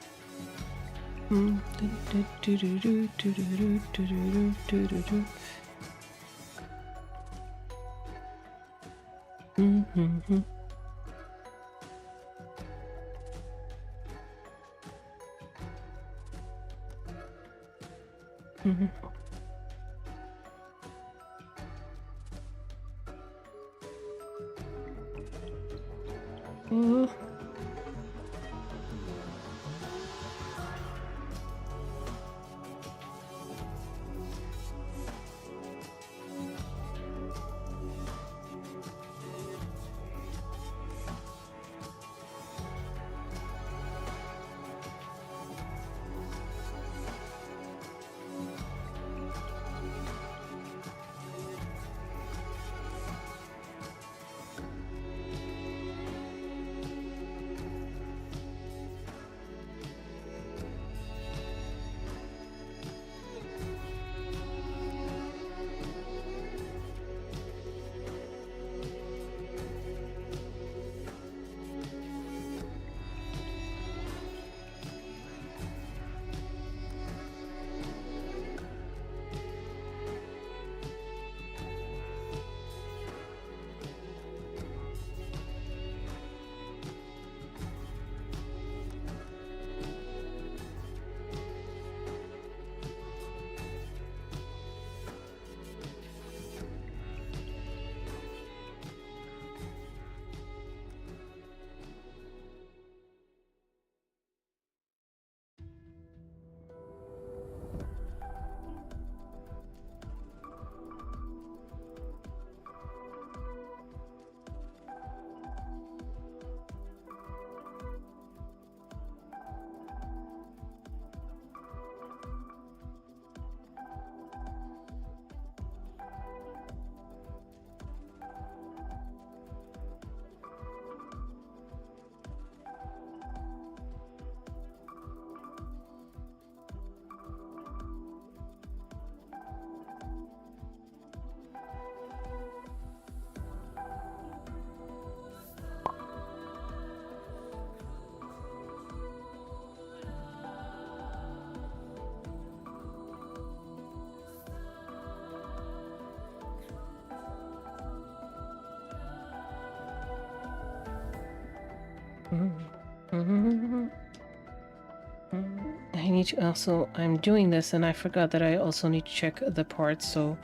I need to also, I'm doing this and I forgot that I also need to check the parts so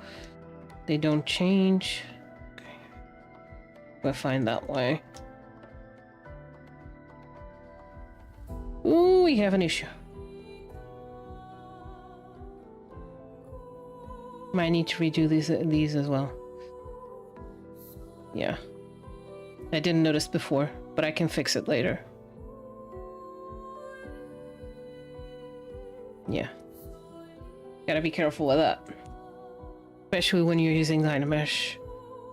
they don't change. Okay. We'll find that way. Ooh, we have an issue. Might need to redo these as well. Yeah. I didn't notice before, but I can fix it later. Yeah. Gotta be careful with that. Especially when you're using Dynamesh.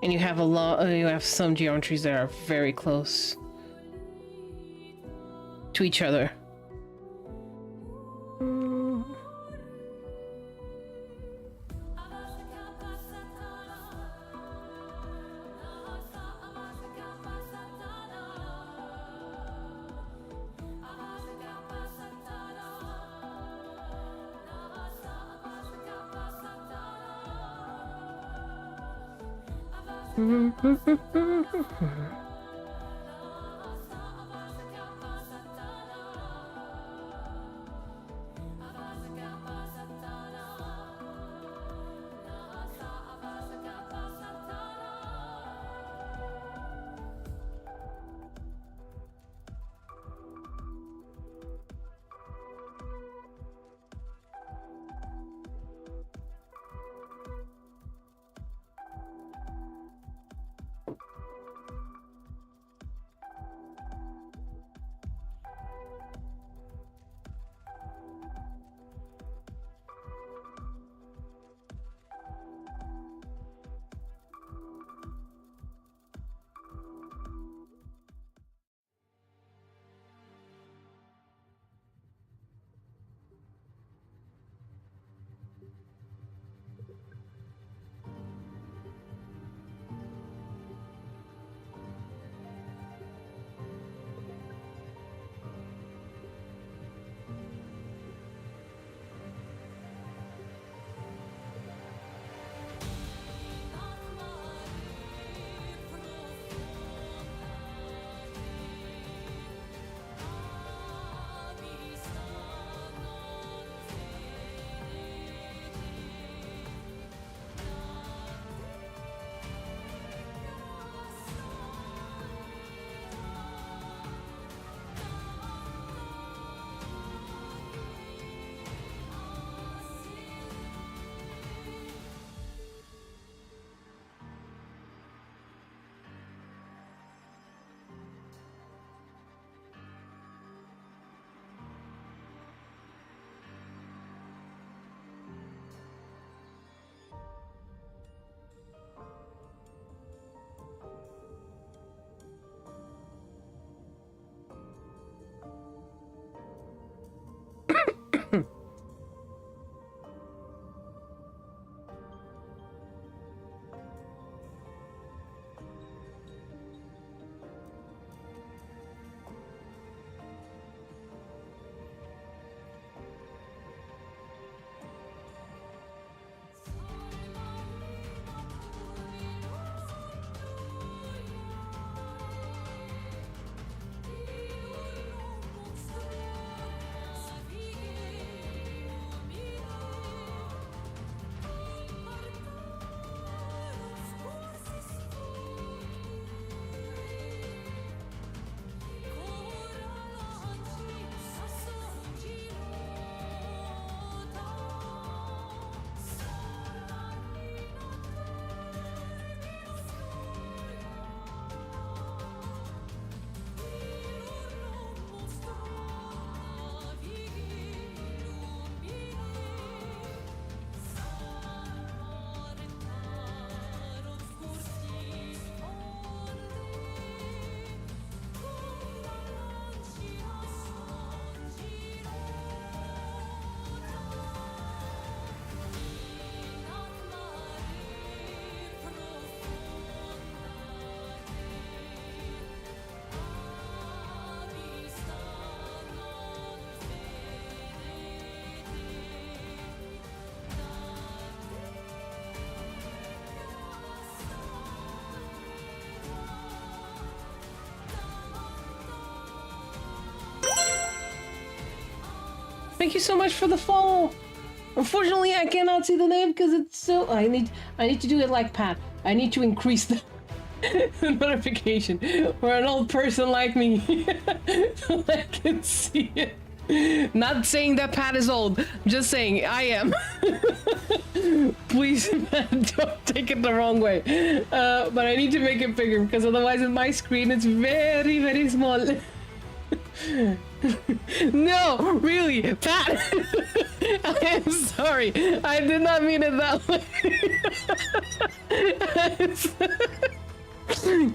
And you have you have some geometries that are very close to each other. Thank you so much for the follow. Unfortunately, I cannot see the name because it's so. I need to do it like Pat. I need to increase the notification for an old person like me so I can see it. Not saying that Pat is old. I'm just saying I am. Please, don't take it the wrong way. But I need to make it bigger because otherwise on my screen it's very, very small. No, really, Pat. I am sorry. I did not mean it that way.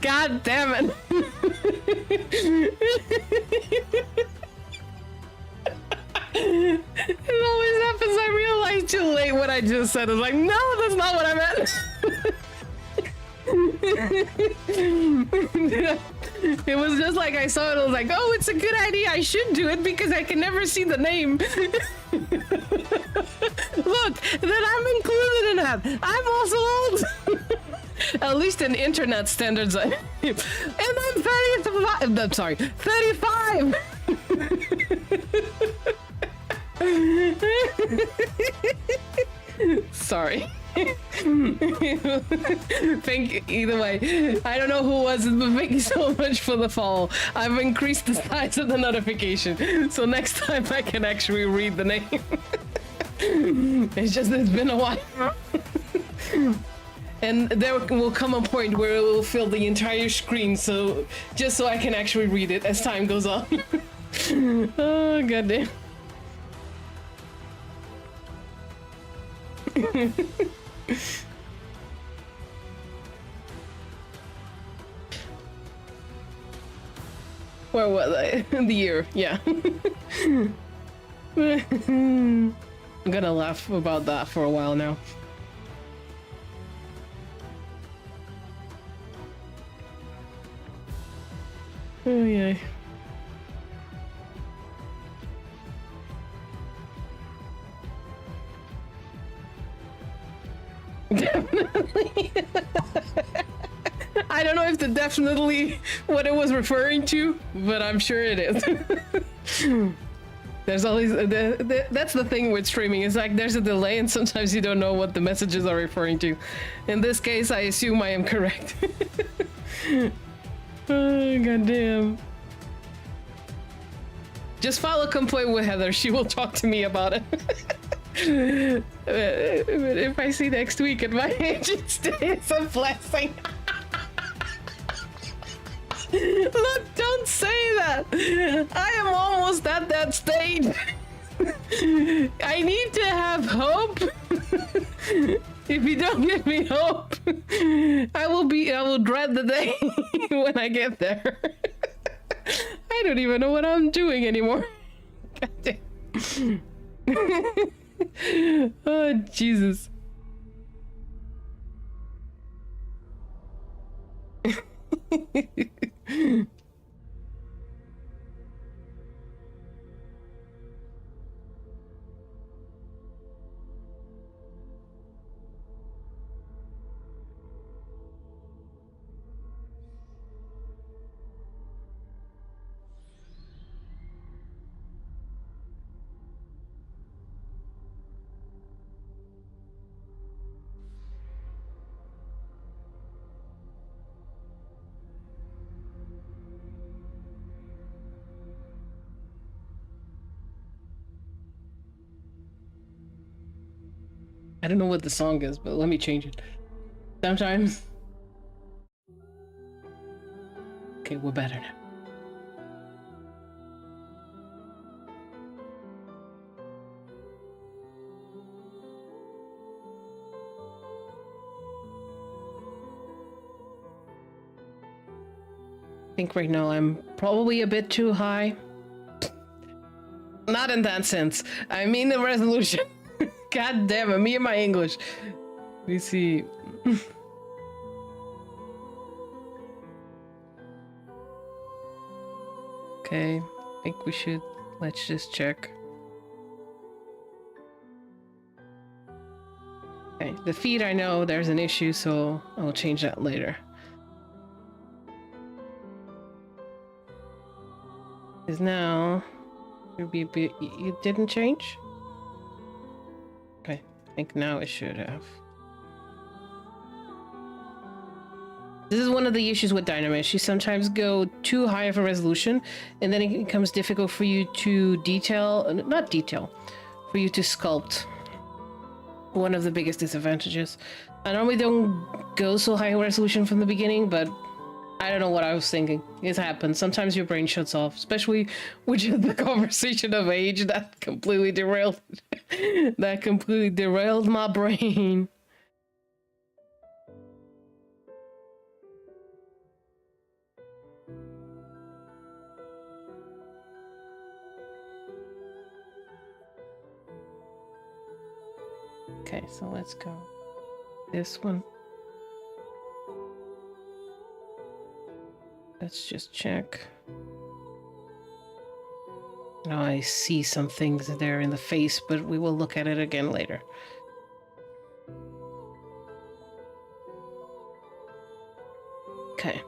God damn it. It always happens. I realize too late what I just said. I was like, no, that's not what I meant. It was just like I saw it. I was like, oh, it's a good idea. I should do it because I can never see the name. Look, then I'm included in that. I'm also old. At least in internet standards. And I'm 35. I'm sorry, 35. Sorry. Thank you. Either way, I don't know who was it, but thank you so much for the follow. I've increased the size of the notification, so next time I can actually read the name. It's been a while. And there will come a point where it will fill the entire screen, so just so I can actually read it as time goes on. Oh, goddamn. Where was I? The year, yeah. I'm gonna laugh about that for a while now. Oh yeah. Definitely. I don't know if the definitely what it was referring to, but I'm sure it is. There's always that's the thing with streaming. It's like there's a delay and sometimes you don't know what the messages are referring to. In this case, I assume I am correct. Oh, goddamn. Just file a complaint with Heather. She will talk to me about it. If I see next week at my age, it's a blessing. Look, don't say that. I am almost at that stage. I need to have hope. If you don't give me hope, I will dread the day when I get there. I don't even know what I'm doing anymore. God damn. Oh, Jesus. I don't know what the song is, but let me change it. Sometimes. Okay, we're better now. I think right now I'm probably a bit too high. Not in that sense. I mean the resolution. God damn it, me and my English. Let me see. Okay, I think we should, let's just check. Okay, the feed, I know there's an issue, so I'll change that later. Because now, it didn't change? Okay, I think now it should have. This is one of the issues with Dynamesh. You sometimes go too high of a resolution, and then it becomes difficult for you to not detail, for you to sculpt. One of the biggest disadvantages. I normally don't go so high resolution from the beginning, but I don't know what I was thinking. It happens. Sometimes your brain shuts off, especially with the conversation of age that completely derailed. That completely derailed my brain. Okay, so let's go. This one. Let's just check. Now I see some things there in the face, but we will look at it again later. Okay.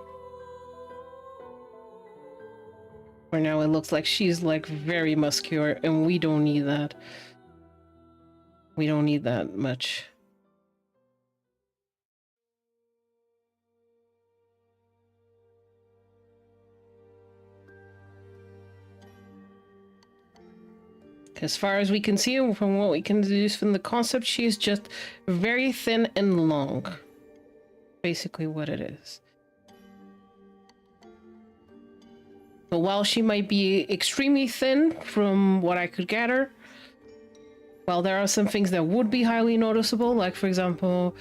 For now it looks like she's like very muscular, and we don't need that. We don't need that much. As far as we can see, from what we can deduce from the concept, she is just very thin and long. Basically what it is. But while she might be extremely thin from what I could gather, well, there are some things that would be highly noticeable, like, for example,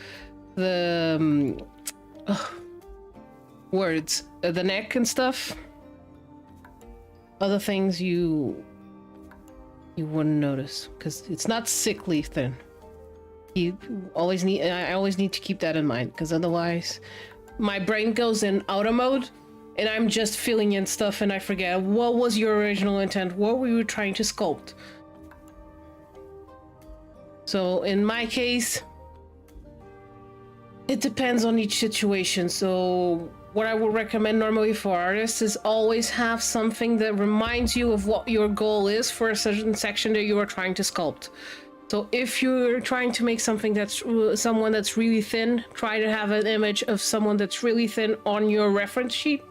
the words, the neck and stuff. Other things you wouldn't notice, because it's not sickly thin. I always need to keep that in mind, because otherwise my brain goes in auto mode, and I'm just filling in stuff, and I forget what was your original intent, what were you trying to sculpt. So in my case, it depends on each situation. So what I would recommend normally for artists is always have something that reminds you of what your goal is for a certain section that you are trying to sculpt. So if you're trying to make something that's someone that's really thin, try to have an image of someone that's really thin on your reference sheet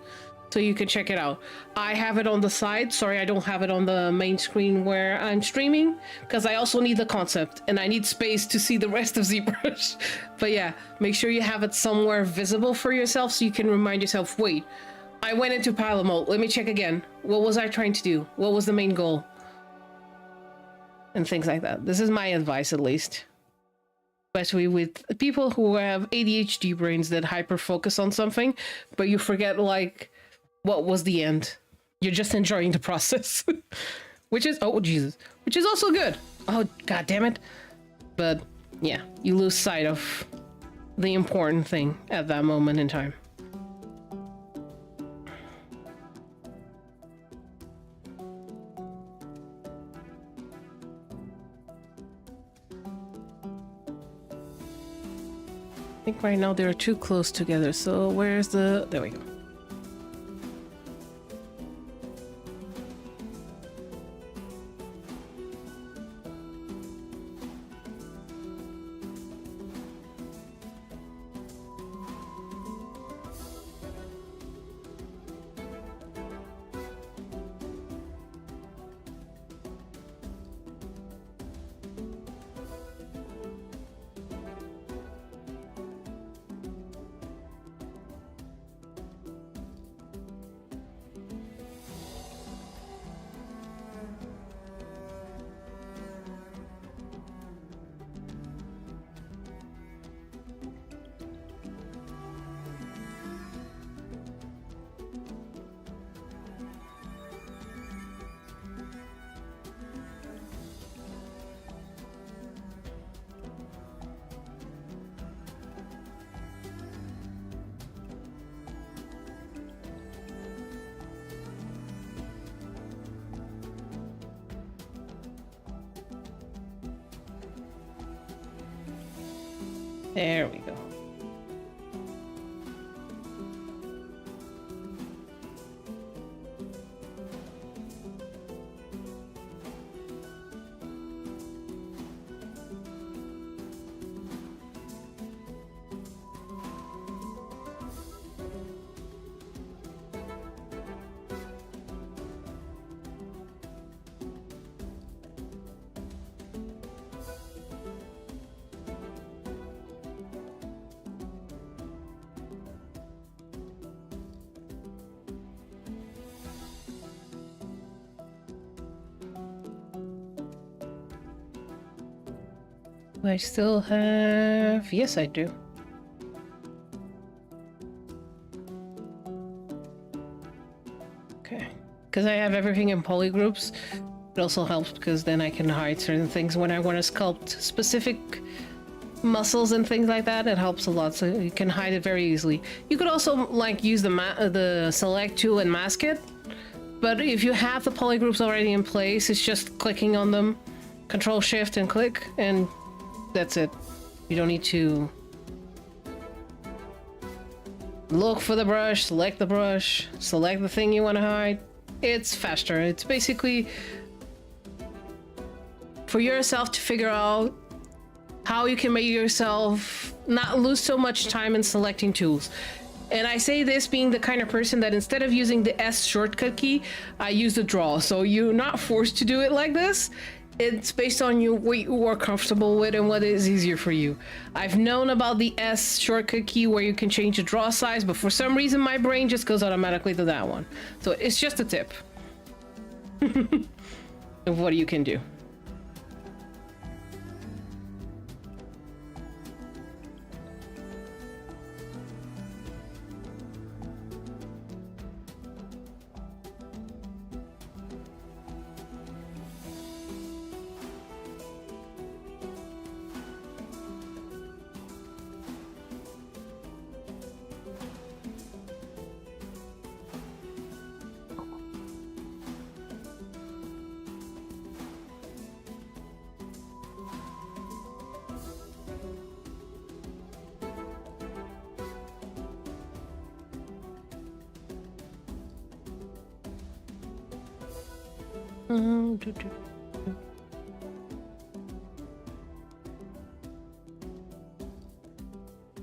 so you can check it out. I have it on the side. Sorry, I don't have it on the main screen where I'm streaming, because I also need the concept and I need space to see the rest of ZBrush. But yeah, make sure you have it somewhere visible for yourself so you can remind yourself, wait, I went into pilot mode. Let me check again. What was I trying to do? What was the main goal? And things like that. This is my advice, at least. Especially with people who have ADHD brains that hyper focus on something, but you forget, like, what was the end. You're just enjoying the process. Which is, oh Jesus, which is also good. Oh, god damn it. But yeah, you lose sight of the important thing at that moment in time. I think right now they're too close together, so where's the... There we go. There we go. Do I still have... Yes, I do. Okay. Because I have everything in polygroups, it also helps because then I can hide certain things when I want to sculpt specific muscles and things like that. It helps a lot, so you can hide it very easily. You could also like use the select tool and mask it, but if you have the polygroups already in place, it's just clicking on them, Control Shift and click, and that's it. You don't need to look for the brush, select the brush, select the thing you want to hide. It's faster. It's basically for yourself to figure out how you can make yourself not lose so much time in selecting tools. And I say this being the kind of person that instead of using the S shortcut key, I use the draw. So you're not forced to do it like this. It's based on you, what you are comfortable with and what is easier for you. I've known about the S shortcut key where you can change the draw size, but for some reason my brain just goes automatically to that one. So it's just a tip of what you can do.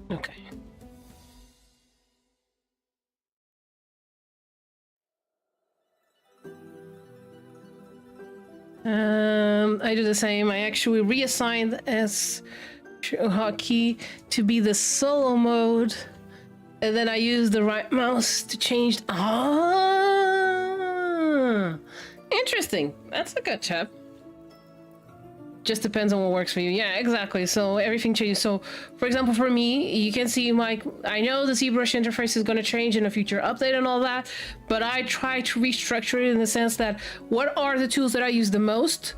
Okay. I do the same. I actually reassigned the S hotkey to be the solo mode, and then I use the right mouse to change. Ah, interesting. That's a good tip. Just depends on what works for you. Yeah, exactly. So everything changes. So, for example, for me, you can see I know the ZBrush interface is going to change in a future update and all that, but I try to restructure it in the sense that what are the tools that I use the most,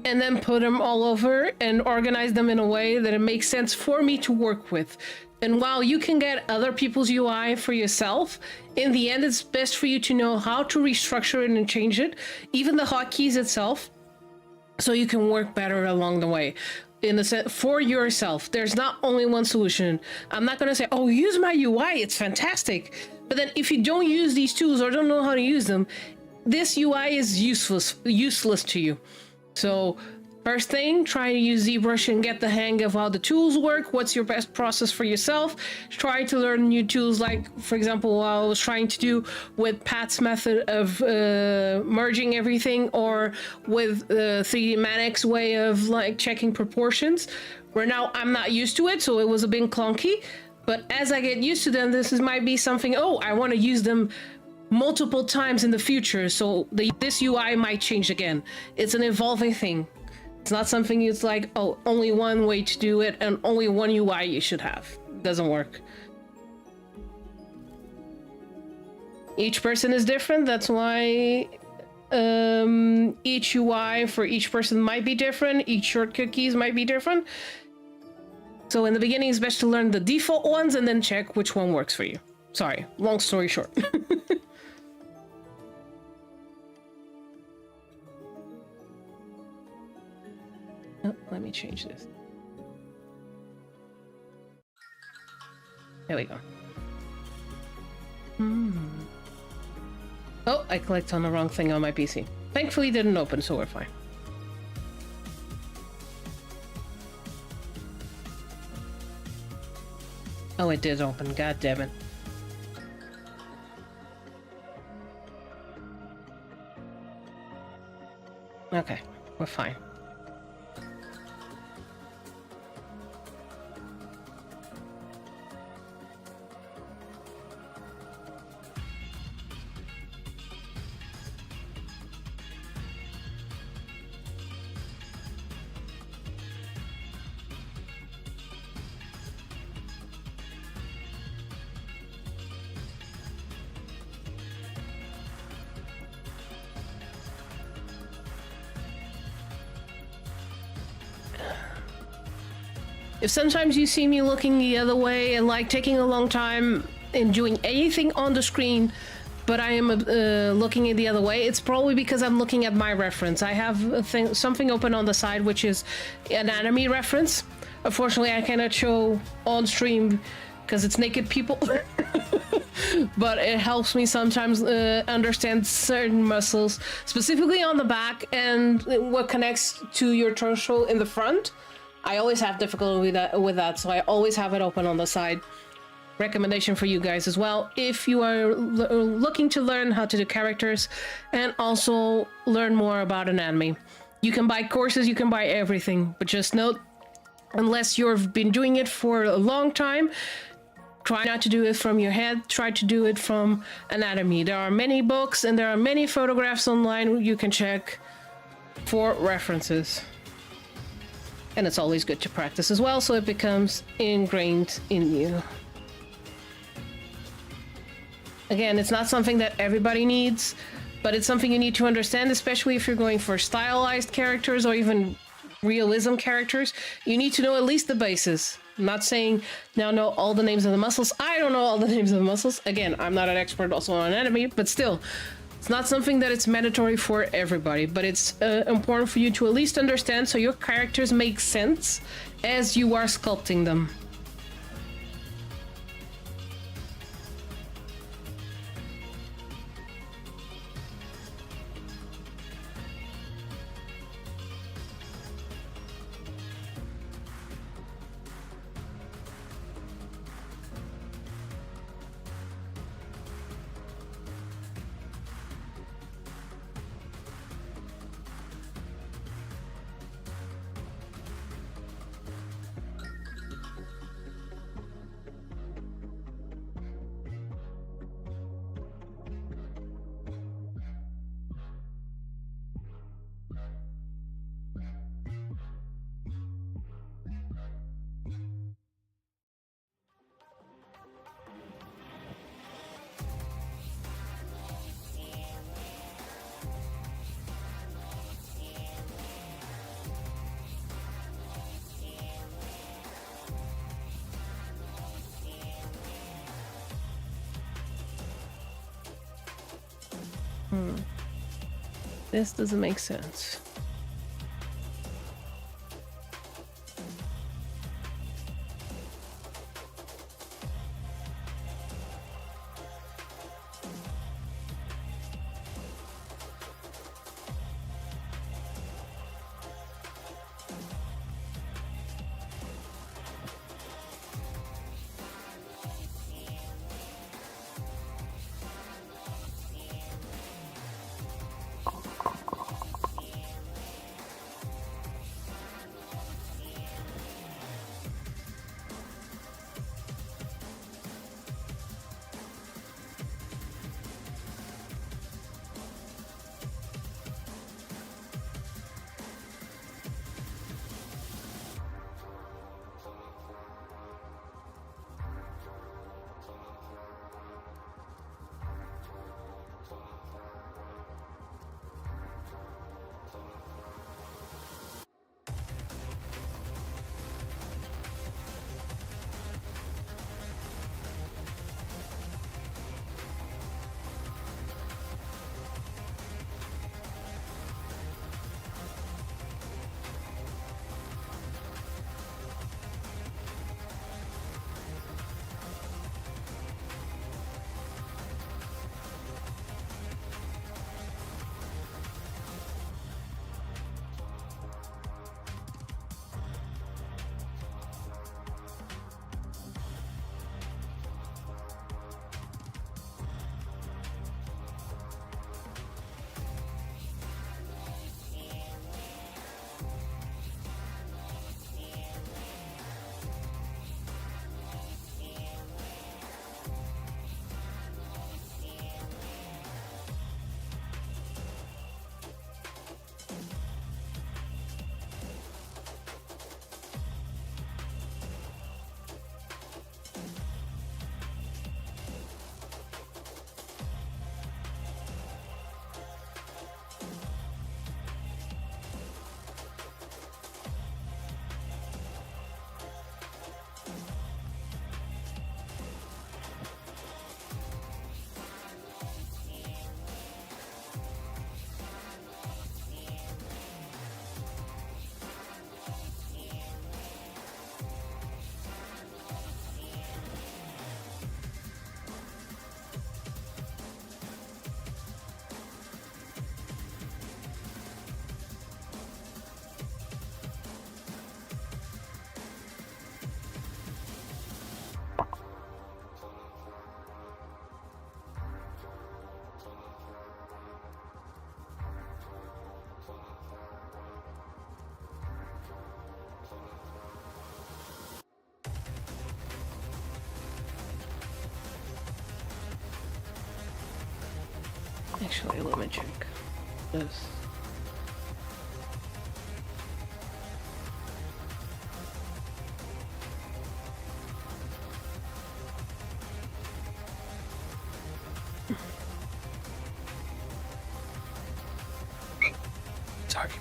and then put them all over and organize them in a way that it makes sense for me to work with. And while you can get other people's UI for yourself, in the end, it's best for you to know how to restructure it and change it, even the hotkeys itself, so you can work better along the way. In the sense, for yourself, there's not only one solution. I'm not going to say, oh, use my UI, it's fantastic. But then if you don't use these tools or don't know how to use them, this UI is useless to you. So first thing, try to use ZBrush and get the hang of how the tools work. What's your best process for yourself? Try to learn new tools, like, for example, what I was trying to do with Pat's method of merging everything, or with the 3D Manix way of like checking proportions, where now I'm not used to it, so it was a bit clunky. But as I get used to them, might be something, oh, I want to use them multiple times in the future, so this UI might change again. It's an evolving thing. It's not something it's like, oh, only one way to do it and only one UI you should have. It doesn't work. Each person is different. That's why each UI for each person might be different. Each shortcut keys might be different. So in the beginning, it's best to learn the default ones and then check which one works for you. Sorry, long story short. Oh, let me change this. There we go. Oh, I clicked on the wrong thing on my PC. Thankfully, it didn't open, so we're fine. Oh, it did open. God damn it. Okay, we're fine. If sometimes you see me looking the other way and like taking a long time in doing anything on the screen, but I am looking the other way, it's probably because I'm looking at my reference. I have something open on the side, which is an anime reference. Unfortunately, I cannot show on stream because it's naked people, but it helps me sometimes understand certain muscles, specifically on the back and what connects to your torso in the front. I always have difficulty with that, so I always have it open on the side. Recommendation for you guys as well, if you are looking to learn how to do characters and also learn more about anatomy. You can buy courses, you can buy everything, but just note, unless you've been doing it for a long time, try not to do it from your head, try to do it from anatomy. There are many books and there are many photographs online you can check for references. And it's always good to practice as well, so it becomes ingrained in you. Again, it's not something that everybody needs, but it's something you need to understand, especially if you're going for stylized characters or even realism characters. You need to know at least the bases. I'm not saying now know all the names of the muscles. I don't know all the names of the muscles. Again, I'm not an expert also on anatomy, but still, it's not something that it's mandatory for everybody, but it's important for you to at least understand so your characters make sense as you are sculpting them. This doesn't make sense. Actually, let me check this. Sorry.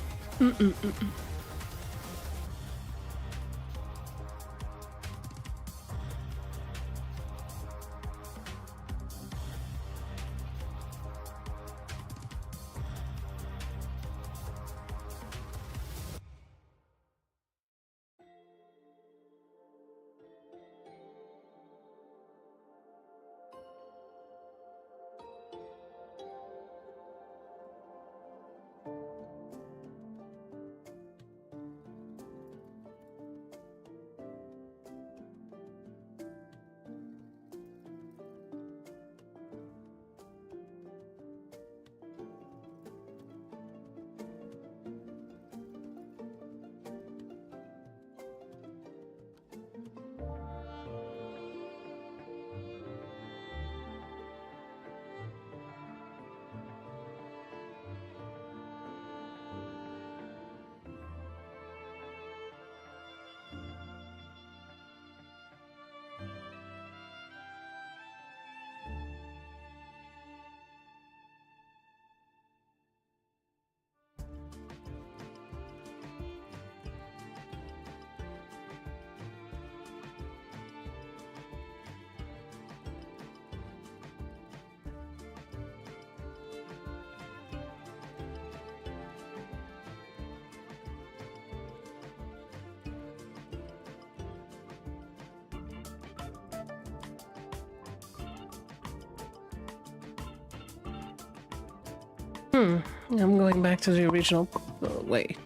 I'm going back to the original. Oh, wait,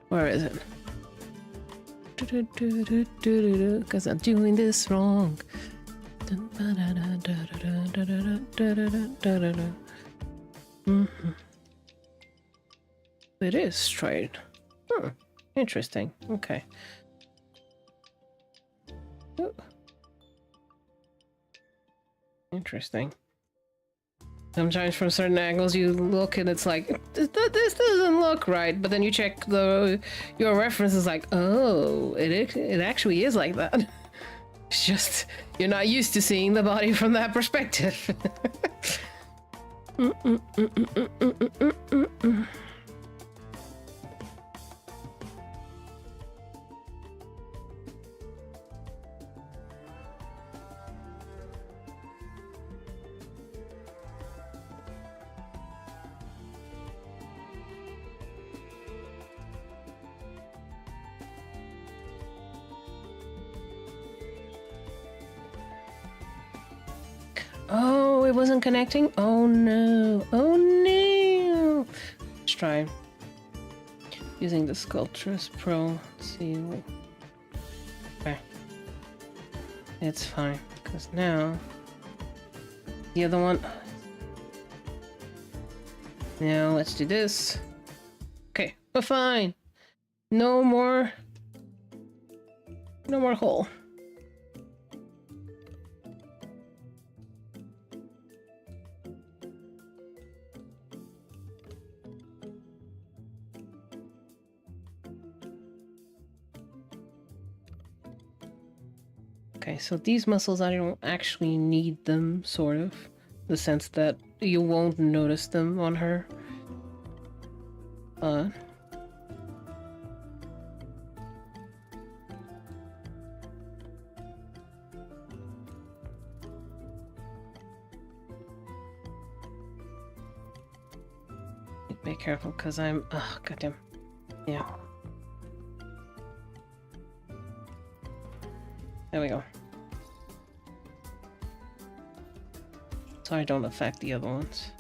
where is it? Because I'm doing this wrong. It is straight. Interesting. Okay. Ooh. Interesting. Sometimes from certain angles you look and it's like, this doesn't look right, but then you check your references like, oh, it actually is like that. It's just, you're not used to seeing the body from that perspective. Oh, it wasn't connecting? Oh no. Oh no. Let's try using the Sculptress Pro. Let's see. Okay. It's fine. Because now the other one. Now let's do this. Okay, we're fine. No more hole. Okay, so these muscles, I don't actually need them, sort of. The sense that you won't notice them on her. Be careful, because I'm... Oh, goddamn. Yeah. There we go. So I don't affect the other ones.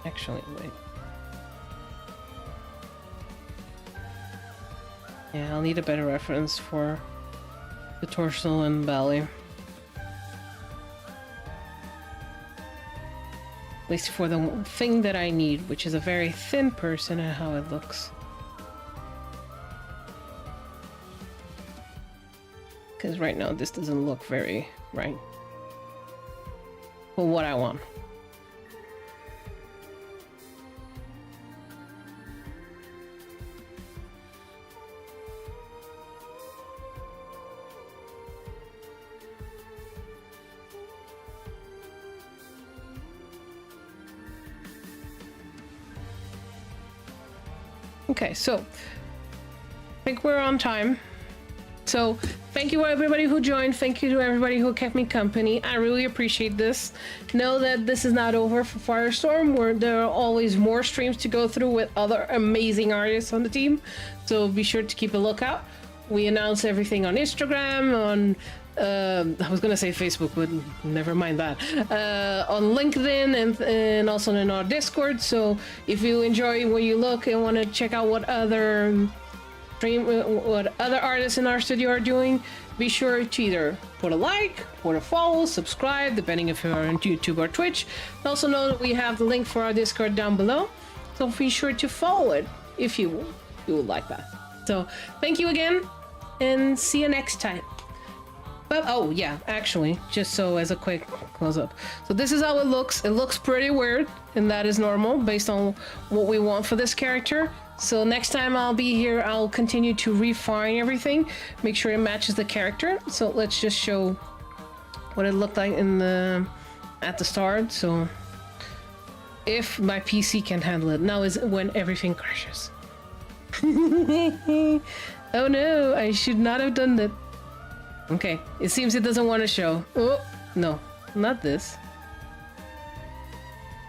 Actually, wait. Yeah, I'll need a better reference for the torso and belly. At least for the thing that I need, which is a very thin person and how it looks. Because right now this doesn't look very right for what I want. Okay, so I think we're on time. So thank you everybody who joined. Thank you to everybody who kept me company. I really appreciate this. Know that this is not over for Firestorm, where there are always more streams to go through with other amazing artists on the team. So be sure to keep a lookout. We announce everything on Instagram, on I was gonna say Facebook, but never mind that. On LinkedIn and also in our Discord. So if you enjoy what you look and want to check out what other artists in our studio are doing, be sure to either put a like, put a follow, subscribe, depending if you're on YouTube or Twitch. Also know that we have the link for our Discord down below, so be sure to follow it if you would like that. So thank you again, and see you next time. But oh yeah, actually, just so as a quick close up. So this is how it looks. It looks pretty weird, and that is normal based on what we want for this character. So next time I'll be here, I'll continue to refine everything, make sure it matches the character. So let's just show what it looked like at the start. So if my PC can handle it, now is when everything crashes. Oh no, I should not have done that. Okay, it seems it doesn't want to show. Oh, no, not this.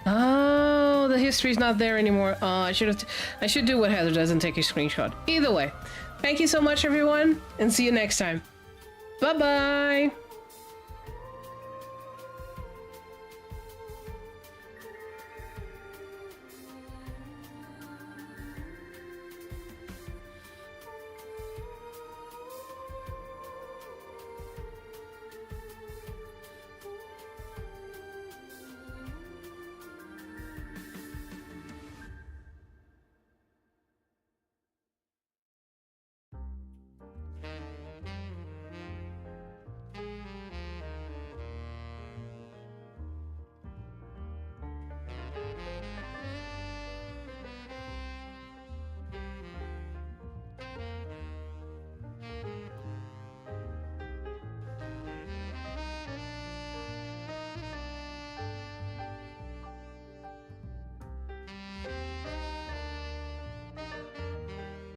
Oh, the history's not there anymore. I should do what Heather does and take a screenshot. Either way, thank you so much, everyone, and see you next time. Bye-bye!